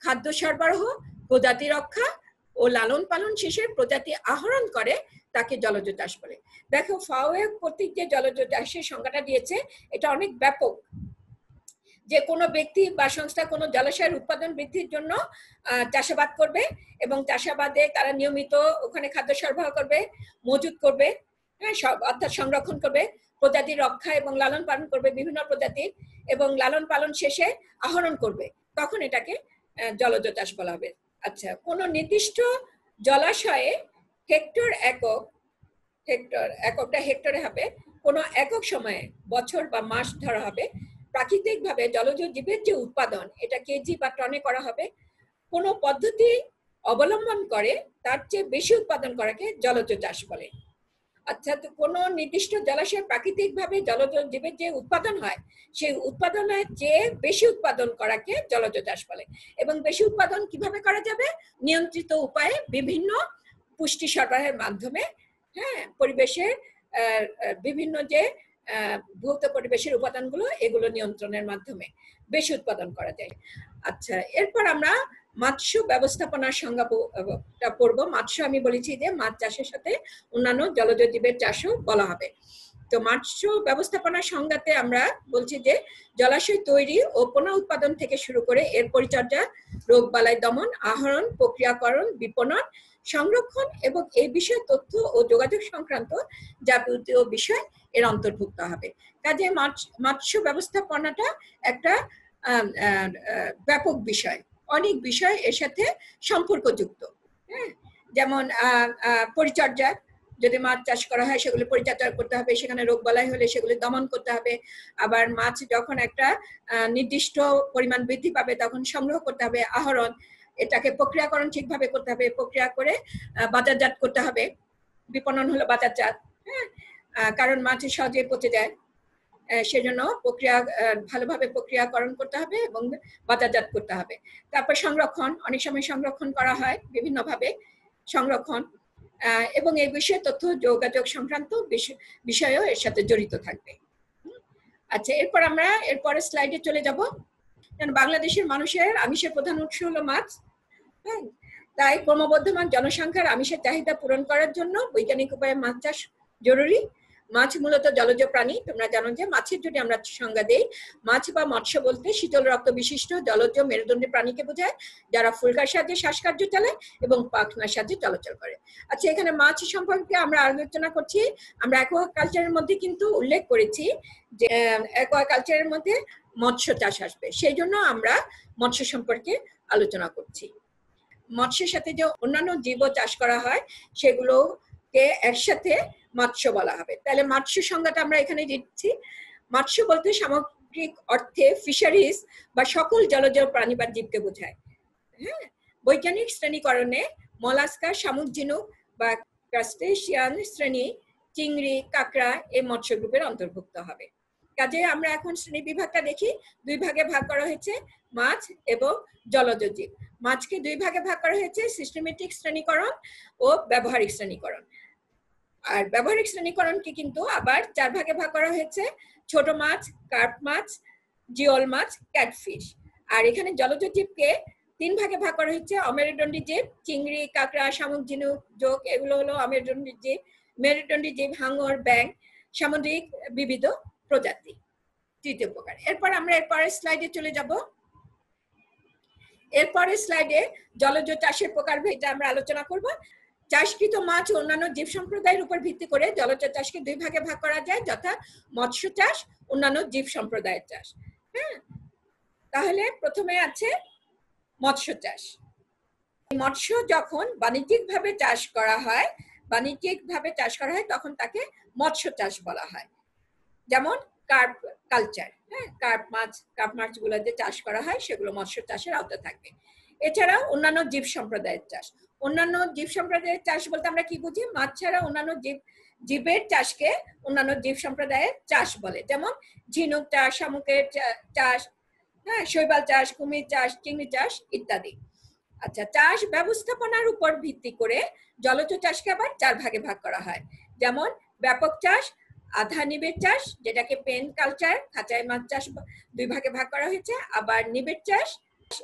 খাদ্য সরবরাহ, প্রজাতি রক্ষা ও লালন পালন শেষে প্রজাতি আহরণ করে, তাকে জলজ চাষ বলে। দেখো, ফাও কর্তৃক যে জলজ চাষের সংজ্ঞাটা দিয়েছে এটা অনেক ব্যাপক। যে কোনো ব্যক্তি বা সংস্থা কোনো জলাশয়ের উৎপাদন বৃদ্ধির জন্য চাষাবাদ করবে এবং চাষাবাদে তারা নিয়মিত ওখানে খাদ্য সরবরাহ করবে, মজুদ করবে, হ্যাঁ, সব অর্থাৎ সংরক্ষণ করবে, প্রজাতি রক্ষা এবং লালন পালন করবে বিভিন্ন প্রজাতির, এবং লালন পালন শেষে আহরণ করবে, তখন এটাকে জলজ চাষ বলা হবে। আচ্ছা, কোনো নির্দিষ্ট জলাশয়ে এককটা হেক্টরে হবে, কোনো একক সময়ে বছর বা মাস ধরা হবে। প্রাকৃতিকভাবে জলজ জীবের যে উৎপাদন এটা কেজি বা টনে করা হবে। কোনো পদ্ধতি অবলম্বন করে তার চেয়ে বেশি উৎপাদন করাকে জলজ চাষ বলে। অর্থাৎ কোনো নির্দিষ্ট জলাশয়ে প্রাকৃতিকভাবে জলজ জীবের যে উৎপাদন হয় সেই উৎপাদনের চেয়ে বেশি উৎপাদন করাকে জলজ চাষ বলে। এবং বেশি উৎপাদন কিভাবে করা যাবে? নিয়ন্ত্রিত উপায়ে, বিভিন্ন পুষ্টি সরবরাহের মাধ্যমে, হ্যাঁ, পরিবেশের বিভিন্ন যে ভৌত পরিবেশের উপাদানগুলো এগুলো নিয়ন্ত্রণের মাধ্যমে বেশি উৎপাদন করা যায়। আচ্ছা, এরপর আমরা মৎস্য ব্যবস্থাপনার সংজ্ঞাটা পড়বো। মৎস্য আমি বলেছি যে মাছ চাষের সাথে অন্যান্য জলজ জীবের চাষও বলা হবে। তো মৎস্য ব্যবস্থাপনার সংজ্ঞাতে আমরা বলছি যে জলাশয় তৈরি ও পুনঃ উৎপাদন থেকে শুরু করে এর পরিচর্যা, রোগ বালাই দমন, আহরণ, প্রক্রিয়াকরণ, বিপণন, সংরক্ষণ এবং এই বিষয়ে তথ্য ও যোগাযোগ সংক্রান্ত যাবতীয় বিষয় এর অন্তর্ভুক্ত হবে। কাজে মৎস্য ব্যবস্থাপনাটা একটা ব্যাপক বিষয়, অনেক বিষয় এর সাথে সম্পর্কযুক্ত। হ্যাঁ, যেমন পরিচর্যা, যদি মাছ চাষ করা হয় সেগুলো পরিচর্যা করতে হবে, সেখানে রোগবালাই হলে সেগুলি দমন করতে হবে। আবার মাছ যখন একটা নির্দিষ্ট পরিমাণ বৃদ্ধি পাবে তখন সংগ্রহ করতে হবে, আহরণ, এটাকে প্রক্রিয়াকরণ ঠিকভাবে করতে হবে, প্রক্রিয়া করে বাজারজাত করতে হবে। বিপণন হলো বাজারজাত, হ্যাঁ, কারণ মাছ সহজে পচে যায়, সেজন্য ভালোভাবে প্রক্রিয়াকরণ করতে হবে এবং বাজারজাত করতে হবে। তারপর সংরক্ষণ, অনেক সময় সংরক্ষণ করা হয় বিভিন্নভাবে সংরক্ষণ, এবং এই বিষয়ে তথ্য যোগাযোগ সংক্রান্ত বিষয়ও এর সাথে জড়িত থাকবে। আচ্ছা, এরপর আমরা এরপরের স্লাইডে চলে যাব। বাংলাদেশের মানুষের আমিষের প্রধান উৎস হলো মাছ, হ্যাঁ, তাই ক্রমবর্ধমান জনসংখ্যার আমিষের চাহিদা পূরণ করার জন্য বৈজ্ঞানিক উপায়ে মাছ চাষ জরুরি। মাছ মূলত জলজ প্রাণী। তোমরা জানো যে মাছের যদি আমরা সংজ্ঞা দেই, মাছ বা মৎস্য বলতে শীতল রক্ত বিশিষ্ট জলজ মেরুদণ্ডী প্রাণীকে বোঝায় যারা ফুলকার সাহায্যে শ্বাসকার্য চালায় এবং পাখনার সাহায্যে চলাচল করে। আচ্ছা, এখানে মাছ সম্পর্কে আমরা আলোচনা করছি। আমরা অ্যাকোয়াকালচারের মধ্যে কিন্তু উল্লেখ করেছি যে অ্যাকোয়াকালচারের মধ্যে মৎস্য চাষ আসবে, সেই জন্য আমরা মৎস্য সম্পর্কে আলোচনা করছি। মৎস্যের সাথে যে অন্যান্য জীবও চাষ করা হয় সেগুলোকে একসাথে মৎস্য বলা হবে। তাহলে মৎস্য সংজ্ঞাটা আমরা এখানে দিচ্ছি। মৎস্য বলতে সামগ্রিক অর্থে ফিশারিজ বা সকল জলজ প্রাণী বা জীবকে বোঝায়। হ্যাঁ, বৈজ্ঞানিক শ্রেণীকরণে মলাস্কা, শামুক ঝিনুক বা ক্রাস্টেশিয়ান শ্রেণী, চিংড়ি, কাঁকড়া এই মৎস্য গ্রুপের অন্তর্ভুক্ত হবে। কাজে আমরা এখন শ্রেণী বিভাগটা দেখি। দুই ভাগে ভাগ করা হয়েছে, মাছ এবং জলজ জীব। মাছকে দুই ভাগে ভাগ করা হয়েছে, সিস্টেমেটিক শ্রেণীকরণ ও ব্যবহারিক শ্রেণীকরণ। আর ব্যবহারিক শ্রেণীকরণকে কিন্তু আবার চার ভাগে ভাগ করা হয়েছে, ছোট মাছ, কার্প মাছ, জিওল মাছ, ক্যাটফিশ। আর এখানে জলজ জীবকে তিন ভাগে ভাগ করা হয়েছে, অমেরুদণ্ডী জীব, চিংড়ি, কাঁকড়া, শামুক ঝিনুক, জোক, এগুলো হলো অমেরুদণ্ডী জীব। মেরুদণ্ডী জীব, হাঙর, ব্যাঙ, সামুদ্রিক বিবিধ প্রজাতি, তৃতীয় প্রকার। এরপর আমরা এরপরের স্লাইডে চলে যাব। এরপরের স্লাইডে জলজ চাষের প্রকারভেদ আমরা আলোচনা করব। চাষকৃত মাছ ও অন্যান্য জীব সম্প্রদায়ের উপর ভিত্তি করে জলজ চাষকে দুই ভাগে ভাগ করা যায়, যথা মৎস্য চাষ, অন্যান্য জীব সম্প্রদায়ের চাষ। হ্যাঁ, তাহলে প্রথমে আছে মৎস্য চাষ। মৎস্য যখন বাণিজ্যিকভাবে চাষ করা হয় তখন তাকে মৎস্য চাষ বলা হয়। যেমন কার্প কালচার, হ্যাঁ, কার্প মাছগুলো যে চাষ করা হয় সেগুলো মৎস্য চাষের আওতায় থাকবে। এছাড়াও অন্যান্য জীব সম্প্রদায়ের চাষ। অন্যান্য জীব সম্প্রদায়ের চাষ বলতে আমরা কি বুঝি? মাছ ছাড়া অন্যান্য জীবের চাষকে অন্যান্য জীব সম্প্রদায়ের চাষ বলে। যেমন ঝিনুক চাষ, শামুকের চাষ, হ্যাঁ, শৈবাল চাষ, কুমির চাষ, চিংড়ি চাষ ইত্যাদি। আচ্ছা, চাষ ব্যবস্থাপনার উপর ভিত্তি করে জলজ চাষকে আবার চার ভাগে ভাগ করা হয়। যেমন ব্যাপক চাষ, আধা নিবিড় চাষ, যেটাকে পেন কালচার, খাঁচায় মাছ চাষ, দুই ভাগে ভাগ করা হয়েছে। আবার নিবিড় চাষ,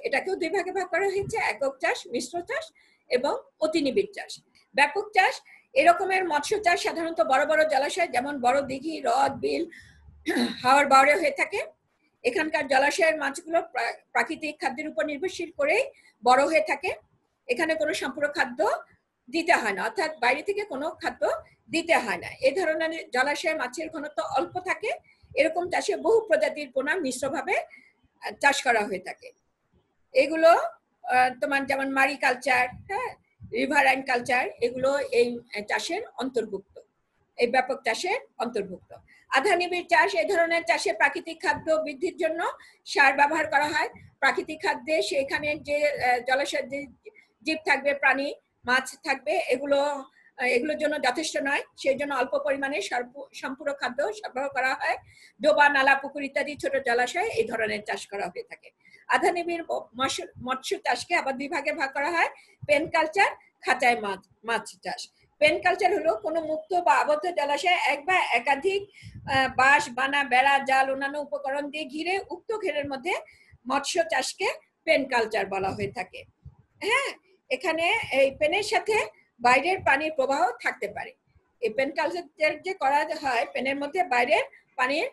এটাকেও দুই ভাগে ভাগ করা হয়েছে, একক চাষ, মিশ্র চাষ এবং অতি নিবিড় চাষ। ব্যাপক চাষ, এরকমের মৎস্য চাষ সাধারণত বড় বড় জলাশয়, যেমন বড় দিঘি, হ্রদ, বিল, হাওর বাওরে হয়ে থাকে। এখানকার জলাশয়ের মাছগুলো প্রাকৃতিক খাদ্যের উপর নির্ভরশীল করেই বড় হয়ে থাকে। এখানে কোনো সম্পূরক খাদ্য দিতে হয় না, অর্থাৎ বাইরে থেকে কোনো খাদ্য দিতে হয় না। এই ধরনের জলাশয়ে মাছের ঘনত্ব অল্প থাকে। এরকম চাষে বহু প্রজাতির পোনা মিশ্রভাবে চাষ করা হয়ে থাকে। এগুলো তোমার যেমন মারি কালচার, হ্যাঁ, রিভারাইন কালচার, এগুলো এই চাষের অন্তর্ভুক্ত, এই ব্যাপক চাষের অন্তর্ভুক্ত। আধা নিবিড় চাষ, এই ধরনের চাষে প্রাকৃতিক খাদ্য বৃদ্ধির জন্য সার ব্যবহার করা হয়। প্রাকৃতিক খাদ্যে সেখানে যে জলাশয়ের যে জীব থাকবে, প্রাণী, মাছ থাকবে, এগুলোর জন্য যথেষ্ট নয়, সেই জন্য অল্প পরিমাণে সম্পূরক খাদ্য সরবরাহ করা হয়। ডোবা, নালা, পুকুর ইত্যাদি ছোট জলাশয়ে এই ধরনের চাষ করা হয়ে থাকে। আধা নিবিড় মৎস্য চাষকে আবার দুই ভাগে ভাগ করা হয়, পেন কালচার, খাঁচায় মাছ চাষ। পেন কালচার হলো কোনো মুক্ত বা আবদ্ধ জলাশয়ে এক বা একাধিক বাঁশ, বানা, বেড়া, জাল, অন্যান্য উপকরণ দিয়ে ঘিরে উক্ত ঘেরের মধ্যে মৎস্য চাষকে পেন কালচার বলা হয়ে থাকে। হ্যাঁ, এখানে এই পেনের সাথে বাইরের পানির প্রবাহ থাকতে পারে। এই পেন কালচার যে করা হয়, পেনের মধ্যে বাইরের পানির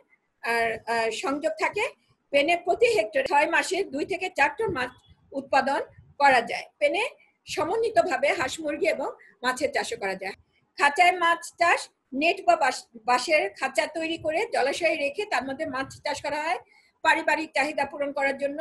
সংযোগ থাকে। পেনে প্রতি হেক্টরে 6 মাসে 2 থেকে 4 টন মাছ উৎপাদন করা যায়। পেনে সমন্বিতভাবে হাঁস, মুরগি এবং মাছের চাষও করা যায়। খাঁচায় মাছ চাষ, নেট বা বাঁশের খাঁচা তৈরি করে জলাশয়ে রেখে তার মধ্যে মাছ চাষ করা হয়। পারিবারিক চাহিদা পূরণ করার জন্য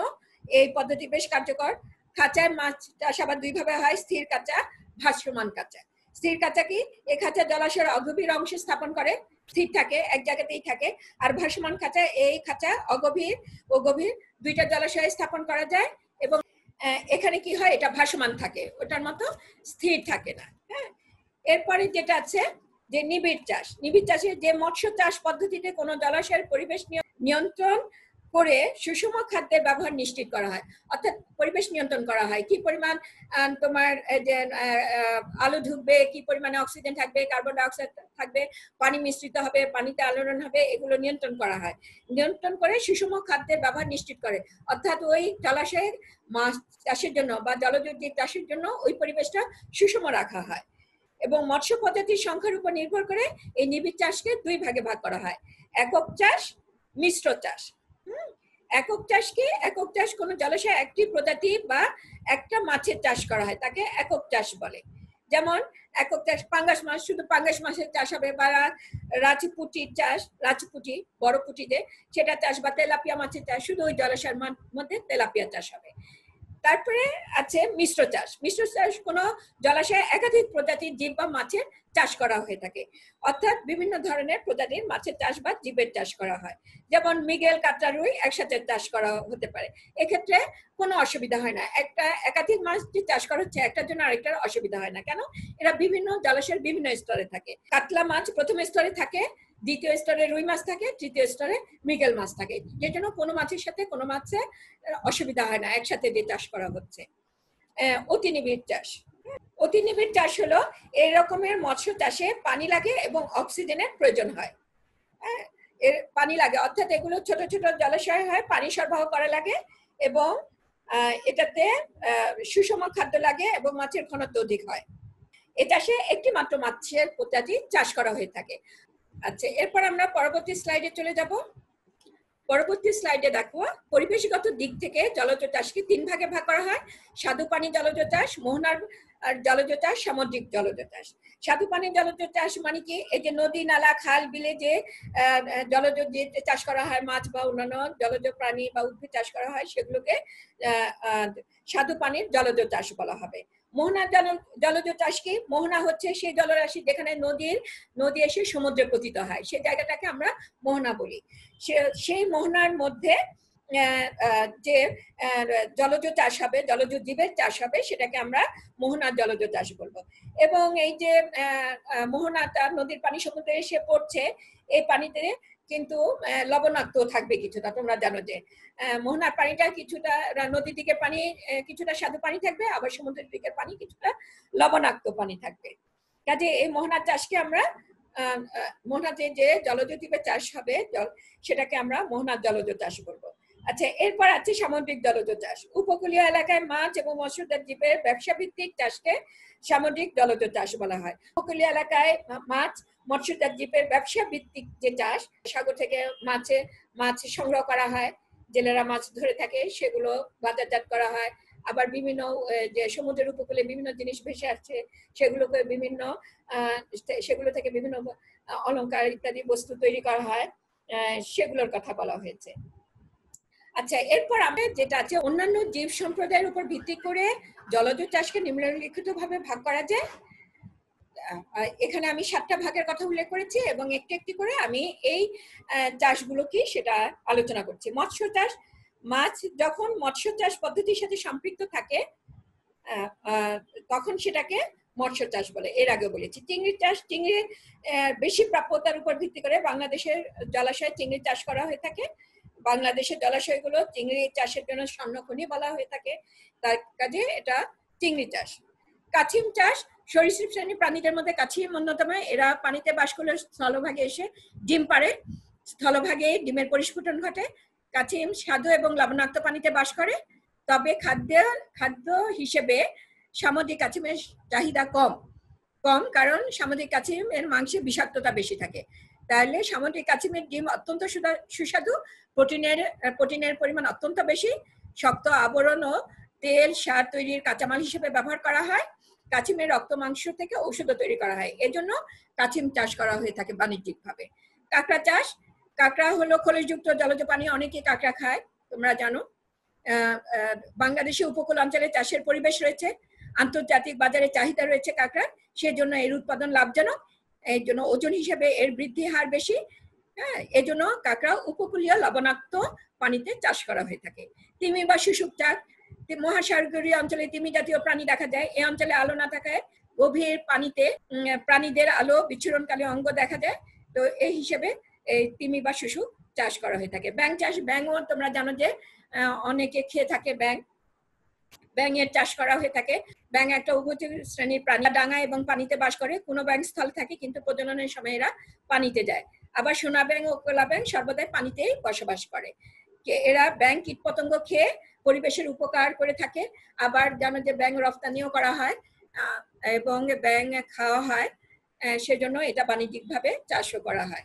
এই পদ্ধতি বেশ কার্যকর। খাঁচায় মাছ চাষ আবার দুই ভাবে হয়, স্থির কাঁচা, ভাসমান কাঁচা। স্থির খাঁচা কি? এই খাঁচা জলাশয়ের অগভীর অংশে স্থাপন করে, স্থির থাকে, এক জায়গাতেই থাকে। আর ভাসমান খাঁচা, এই খাঁচা অগভীর ও গভীর দুইটা জলাশয়ে স্থাপন করা যায় এবং এখানে কি হয়, এটা ভাসমান থাকে, ওটার মতো স্থির থাকে না। হ্যাঁ, এরপরে যেটা আছে যে নিবিড় চাষ। নিবিড় চাষে যে মৎস্য চাষ পদ্ধতিতে কোনো জলাশয়ের পরিবেশ নিয়ন্ত্রণ করে সুষম খাদ্যের ব্যবহার নিশ্চিত করা হয়, অর্থাৎ পরিবেশ নিয়ন্ত্রণ করা হয়, কি পরিমাণ তোমার যে আলো ঢুকবে, কি পরিমাণে অক্সিজেন থাকবে, কার্বন ডাইঅক্সাইড থাকবে, পানি মিশ্রিত হবে, পানিতে আলোড়ন হবে, এগুলো নিয়ন্ত্রণ করা হয়। নিয়ন্ত্রণ করে সুষম খাদ্যের ব্যবহার নিশ্চিত করে, অর্থাৎ ওই জলাশয়ের মাছ চাষের জন্য বা জলজ জীব চাষের জন্য ওই পরিবেশটা সুষম রাখা হয়। এবং মৎস্য প্রজাতির সংখ্যার উপর নির্ভর করে এই নিবিড় চাষকে দুই ভাগে ভাগ করা হয়, একক চাষ, মিশ্র চাষ। একক চাষ কি? একক চাষ কোনো জলাশয়ে একটি প্রজাতি বা একটা মাছের চাষ করা হয়, তাকে একক চাষ বলে। যেমন একক চাষ, পাঙ্গাস মাছ, শুধু পাঙ্গাস মাছের চাষ হবে, বা রাজপুটির চাষ, রাজপুটি বড় পুটিতে সেটা চাষ, বা তেলাপিয়া মাছের চাষ, শুধু ওই জলাশয়ের মধ্যে তেলাপিয়া চাষ হবে। তারপরে আছে মিশ্র চাষ। মিশ্র চাষ কোনো জলাশয়ে একাধিক প্রজাতির জীব বা মাছের চাষ করা হয়ে থাকে, অর্থাৎ বিভিন্ন ধরনের প্রজাতির মাছের চাষ বা জীবের চাষ করা হয়। যেমন মৃগেল, কাতলা, রুই একসাথে চাষ করা হতে পারে, এক্ষেত্রে কোনো অসুবিধা হয় না। একটা একাধিক মাছ যে চাষ করা হচ্ছে, একটার জন্য আরেকটার অসুবিধা হয় না। কেন? এরা বিভিন্ন জলাশয়ের বিভিন্ন স্তরে থাকে। কাতলা মাছ প্রথম স্তরে থাকে, দ্বিতীয় স্তরে রুই মাছ থাকে, তৃতীয় স্তরে মৃগেল মাছ থাকে, যে জন্য কোনো মাছের সাথে কোনো মাছের অসুবিধা হয় না, একসাথে যে চাষ করা হচ্ছে। অতি নিবিড় চাষ। অতি নিবিড় চাষ হলো এই রকমের মৎস্য চাষে পানি লাগে এবং অক্সিজেনের প্রয়োজন হয়। এর পানি লাগে, অর্থাৎ এগুলো ছোট ছোট জলাশয় হয়, পানি সরবরাহ করা লাগে এবং এটাতে সুষম খাদ্য লাগে এবং মাছের ঘনত্ব অধিক হয়। এ চাষে একটি মাত্র মাছের প্রজাতি চাষ করা হয়ে থাকে। আচ্ছা, এরপর আমরা পরবর্তী স্লাইডে চলে যাব। পরবর্তী স্লাইডে দেখো, পরিবেশগত দিক থেকে জলজ চাষকে তিন ভাগে ভাগ করা হয়: স্বাদু পানি জলজ চাষ, মোহনার জলজ চাষ, সামুদ্রিক জলজ চাষ। স্বাদু পানি জলজ চাষ মানে কি? এই যে নদী, নালা, খাল, বিলে যে জলজ যে চাষ করা হয়, মাছ বা অন্যান্য জলজ প্রাণী বা উদ্ভিদ চাষ করা হয়, সেগুলোকে স্বাদু পানির জলজ চাষ বলা হবে। মোহনার জলজ চাষ কি? মোহনা হচ্ছে সেই জলরাশি যেখানে নদী এসে সমুদ্রে পতিত হয়, সেই জায়গাটাকে আমরা মোহনা বলি। সেই মোহনার মধ্যে যে জলজ চাষ হবে, জলজ জীবের চাষ হবে, সেটাকে আমরা মোহনার জলজ চাষ বলবো। এবং এই যে মোহনাটা নদীর পানি সমুদ্রে এসে পড়ছে, এই পানিতে কিন্তু লবণাক্ত থাকবে কিছুটা। তোমরা জানো যে মোহনার পানিটা কিছুটা, নদীর দিকের পানি কিছুটা স্বাদু পানি থাকবে, আবার সমুদ্রের দিকের পানি কিছুটা লবণাক্ত পানি থাকবে। কাজে এই মোহনার চাষকে আমরা মোহনাতে যে জলজ জীবের চাষ হবে সেটাকে আমরা মোহনার জলজ চাষ করব। আচ্ছা, এরপর আছে সামুদ্রিক জলজ চাষ। উপকূলীয় এলাকায় মাছ এবং মৎস্যজাত জীবের ব্যবসা ভিত্তিক চাষকে সামুদ্রিক জলজ চাষ বলা হয়। উপকূলীয় এলাকায় মাছ, মৎস্যজাত জীবের ব্যবসা ভিত্তিক যে চাষ, সাগর থেকে মাছ সংগ্রহ করা হয়, জেলেরা মাছ ধরে থাকে, সেগুলো বাজারজাত করা হয়। আবার বিভিন্ন যে সমুদ্রের উপকূলে বিভিন্ন জিনিস ভেসে আসছে, সেগুলো থেকে বিভিন্ন অলংকার ইত্যাদি বস্তু তৈরি করা হয়, সেগুলোর কথা বলা হয়েছে। আচ্ছা, এরপর আমরা যেটা আছে, অন্যান্য জীব সম্প্রদায়ের উপর ভিত্তি করে জলজ চাষকে নিম্নলিখিত ভাবে ভাগ করা যায়। এখানে আমি 7টা ভাগের কথা উল্লেখ করেছি এবং একটি একটি করে আমি এই চাষগুলো কি সেটা আলোচনা করছি। মৎস্য চাষ, মাছ যখন মৎস্য চাষ পদ্ধতির সাথে সম্পৃক্ত থাকে তখন সেটাকে মৎস্য চাষ বলে। এর আগে বলেছি চিংড়ি চাষ, চিংড়ির বেশি প্রাপ্যতার উপর ভিত্তি করে বাংলাদেশের জলাশয়ে চিংড়ি চাষ করা হয়ে থাকে। বাংলাদেশের জলাশয়গুলো চিংড়ি চাষের জন্য স্বর্ণখনি বলা হয়ে থাকে, তার কাজে এটা চিংড়ি চাষ। কাছিম চাষ, সরীসৃপ শ্রেণী প্রাণীদের মধ্যে কাছিম অন্যতম। এরা পানিতে বাস করলে স্থলভাগে এসে ডিম পাড়ে, স্থলভাগে ডিমের পরিস্ফুটন ঘটে। কাছিম স্বাদু এবং লবণাক্ত পানিতে বাস করে, তবে খাদ্য হিসেবে সামুদ্রিক কাছিমের চাহিদা কম, কারণ সামুদ্রিক কাছিমের মাংসে বিষাক্ততা বেশি থাকে। তাহলে সামুদ্রিক কাছিমের ডিম অত্যন্ত সুস্বাদু, প্রোটিনের পরিমাণ অত্যন্ত বেশি, শক্ত আবরণ ও তেল, সার তৈরির কাঁচামাল হিসেবে ব্যবহার করা হয়। কাছিমের রক্ত মাংস থেকে ঔষধ তৈরি করা হয়, এজন্য কাছিম চাষ করা হয়ে থাকে বাণিজ্যিকভাবে। কাঁকড়া চাষ, কাঁকড়া হলো খনিজযুক্ত জলজ প্রাণী, অনেকে কাঁকড়া খায়, তোমরা জানো। বাংলাদেশে উপকূল অঞ্চলে চাষের পরিবেশ রয়েছে, আন্তর্জাতিক বাজারে চাহিদা রয়েছে কাঁকড়ার, সেজন্য এর উৎপাদন লাভজনক, এই জন্য ওজন হিসেবে এর বৃদ্ধি হার বেশি। হ্যাঁ, এজন্য কাঁকড়া উপকূলীয় লবণাক্ত পানিতে চাষ করা হয়ে থাকে। তিমি বা শুশুক চাষ, মহাসাগরীয় অঞ্চলে তিমি জাতীয় প্রাণী দেখা যায়। এই অঞ্চলে আলো না থাকায় গভীর পানিতে প্রাণীদের আলো বিচ্ছুরণকালী অঙ্গ দেখা যায়। তো এই হিসেবে এই তিমি বা শুশুক চাষ করা হয়ে থাকে। ব্যাঙ চাষ, ব্যাঙও তোমরা জানো যে অনেকে খেয়ে থাকে ব্যাঙ, ব্যাঙের চাষ করা হয়ে থাকে। ব্যাঙ একটা উভচর শ্রেণীর প্রাণী, ডাঙা এবং পানিতে বাস করে। কোনো ব্যাঙ স্থল থাকে কিন্তু প্রজননের সময় এরা পানিতে যায়। আবার সোনা ব্যাঙ ও কোলা ব্যাঙ সর্বদাই পানিতেই বসবাস করে। এরা ব্যাঙ কীটপতঙ্গ খেয়ে পরিবেশের উপকার করে থাকে। আবার জানো যে ব্যাঙ রপ্তানিও করা হয় এবং ব্যাঙ খাওয়া হয়, সেজন্য এটা বাণিজ্যিকভাবে চাষও করা হয়।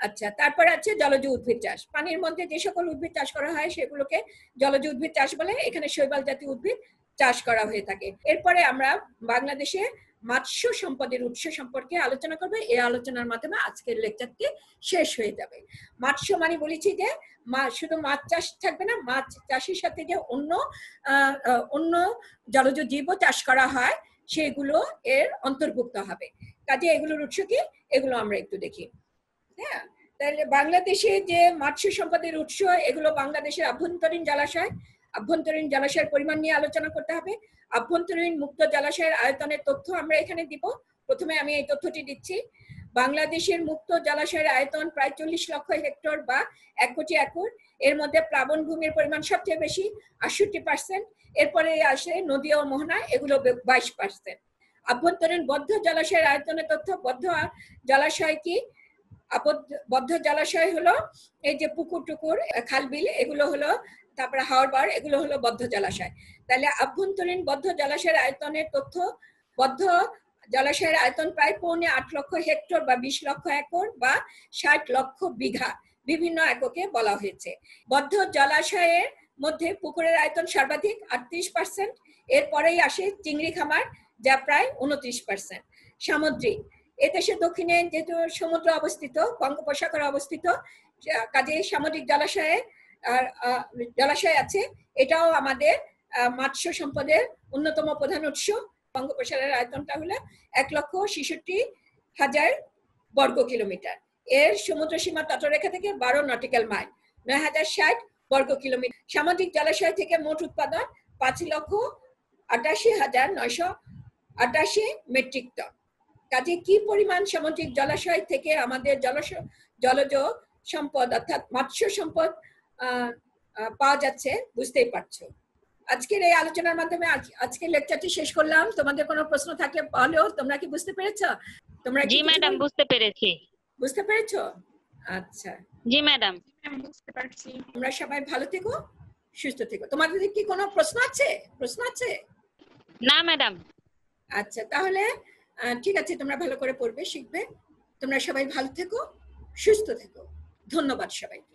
আচ্ছা, তারপর আছে জলজ উদ্ভিদ চাষ। পানির মধ্যে যে সকল উদ্ভিদ চাষ করা হয় সেগুলোকে জলজ উদ্ভিদ চাষ বলে। এখানে শৈবাল জাতীয় উদ্ভিদ চাষ করা হয়ে থাকে। এরপরে আমরা বাংলাদেশে মৎস্য সম্পদের উৎস সম্পর্কে আলোচনা করব। এই আলোচনার মাধ্যমে আজকের লেকচারটি শেষ হয়ে যাবে। মৎস্য মানে বলেছি যে শুধু মাছ চাষ থাকবে না, মাছ চাষের সাথে যে অন্য জলজ জীবও চাষ করা হয় সেগুলো এর অন্তর্ভুক্ত হবে। কাজে এগুলোর উৎস কি, এগুলো আমরা একটু দেখি। হ্যাঁ, তাহলে বাংলাদেশে যে মৎস্য সম্পদের উৎস, এগুলো বাংলাদেশের আভ্যন্তরীণ জলাশয়। আভ্যন্তরীণ জলাশয়ের পরিমাণ নিয়ে আলোচনা করতে হবে। আভ্যন্তরীণ মুক্ত জলাশয়ের আয়তনের তথ্য আমরা এখানে দিব। প্রথমে আমি এই তথ্যটি দিচ্ছি। বাংলাদেশের মুক্ত জলাশয়ের আয়তন প্রায় 40 লক্ষ হেক্টর বা 1 কোটি একর। এর মধ্যে প্লাবন ভূমির পরিমাণ সবচেয়ে বেশি, 68%। এরপরে আসে নদী ও মোহনা, এগুলো 22%। আভ্যন্তরীণ বদ্ধ জলাশয়ের আয়তনের তথ্য। বদ্ধ জলাশয় কি? বদ্ধ জলাশয় হলো এই যে পুকুর টুকুর, খালবিল, এগুলো হলো, তারপরে হাওর, এগুলো হলো বদ্ধ জলাশয়। তাহলে আভ্যন্তরীণ বদ্ধ জলাশয়ের আয়তনের তথ্য। বদ্ধ জলাশয়ের আয়তন প্রায় 8.25 লক্ষ হেক্টর বা 20 লক্ষ একর বা 60 লক্ষ বিঘা, বিভিন্ন এককে বলা হয়েছে। বদ্ধ জলাশয়ের মধ্যে পুকুরের আয়তন সর্বাধিক 38%। এরপরেই আসে চিংড়ি খামার, যা প্রায় 29%। সামুদ্রিক, এদেশের দক্ষিণে যেহেতু সমুদ্র অবস্থিত, বঙ্গোপসাগরে অবস্থিত, কাজে সামুদ্রিক জলাশয় আছে। এটাও আমাদের মৎস্য সম্পদের অন্যতম প্রধান উৎস। বঙ্গোপসাগরের আয়তনটা হলো 1,66,000 বর্গ কিলোমিটার। এর সমুদ্র সীমা তটরেখা থেকে 12 নটিক্যাল মাইল, 9,060 বর্গ কিলোমিটার। সামুদ্রিক জলাশয় থেকে মোট উৎপাদন 5,88,988 মেট্রিক টন। কাজে কি পরিমাণ সামুদ্রিক জলাশয় থেকে আমাদের জলজ সম্পদ অর্থাৎ মৎস্য সম্পদ পাওয়া যাচ্ছে বুঝতেই পারছো। আজকের এই আলোচনার মাধ্যমে আজকের লেকচারটি শেষ করলাম। তোমাদের কোনো প্রশ্ন থাকলে বলো। তোমরা কি বুঝতে পেরেছো? তোমরা জি ম্যাডাম, বুঝতে পেরেছি। বুঝতে পেরেছো? আচ্ছা, জি ম্যাডাম, বুঝতে পারছি। তোমরা সবাই ভালো থেকো, সুস্থ থেকো। তোমাদের কি কোনো প্রশ্ন আছে? না ম্যাডাম। আচ্ছা, তাহলে ঠিক আছে, তোমরা ভালো করে পড়বে, শিখবে। তোমরা সবাই ভালো থেকো, সুস্থ থেকো। ধন্যবাদ সবাইকে।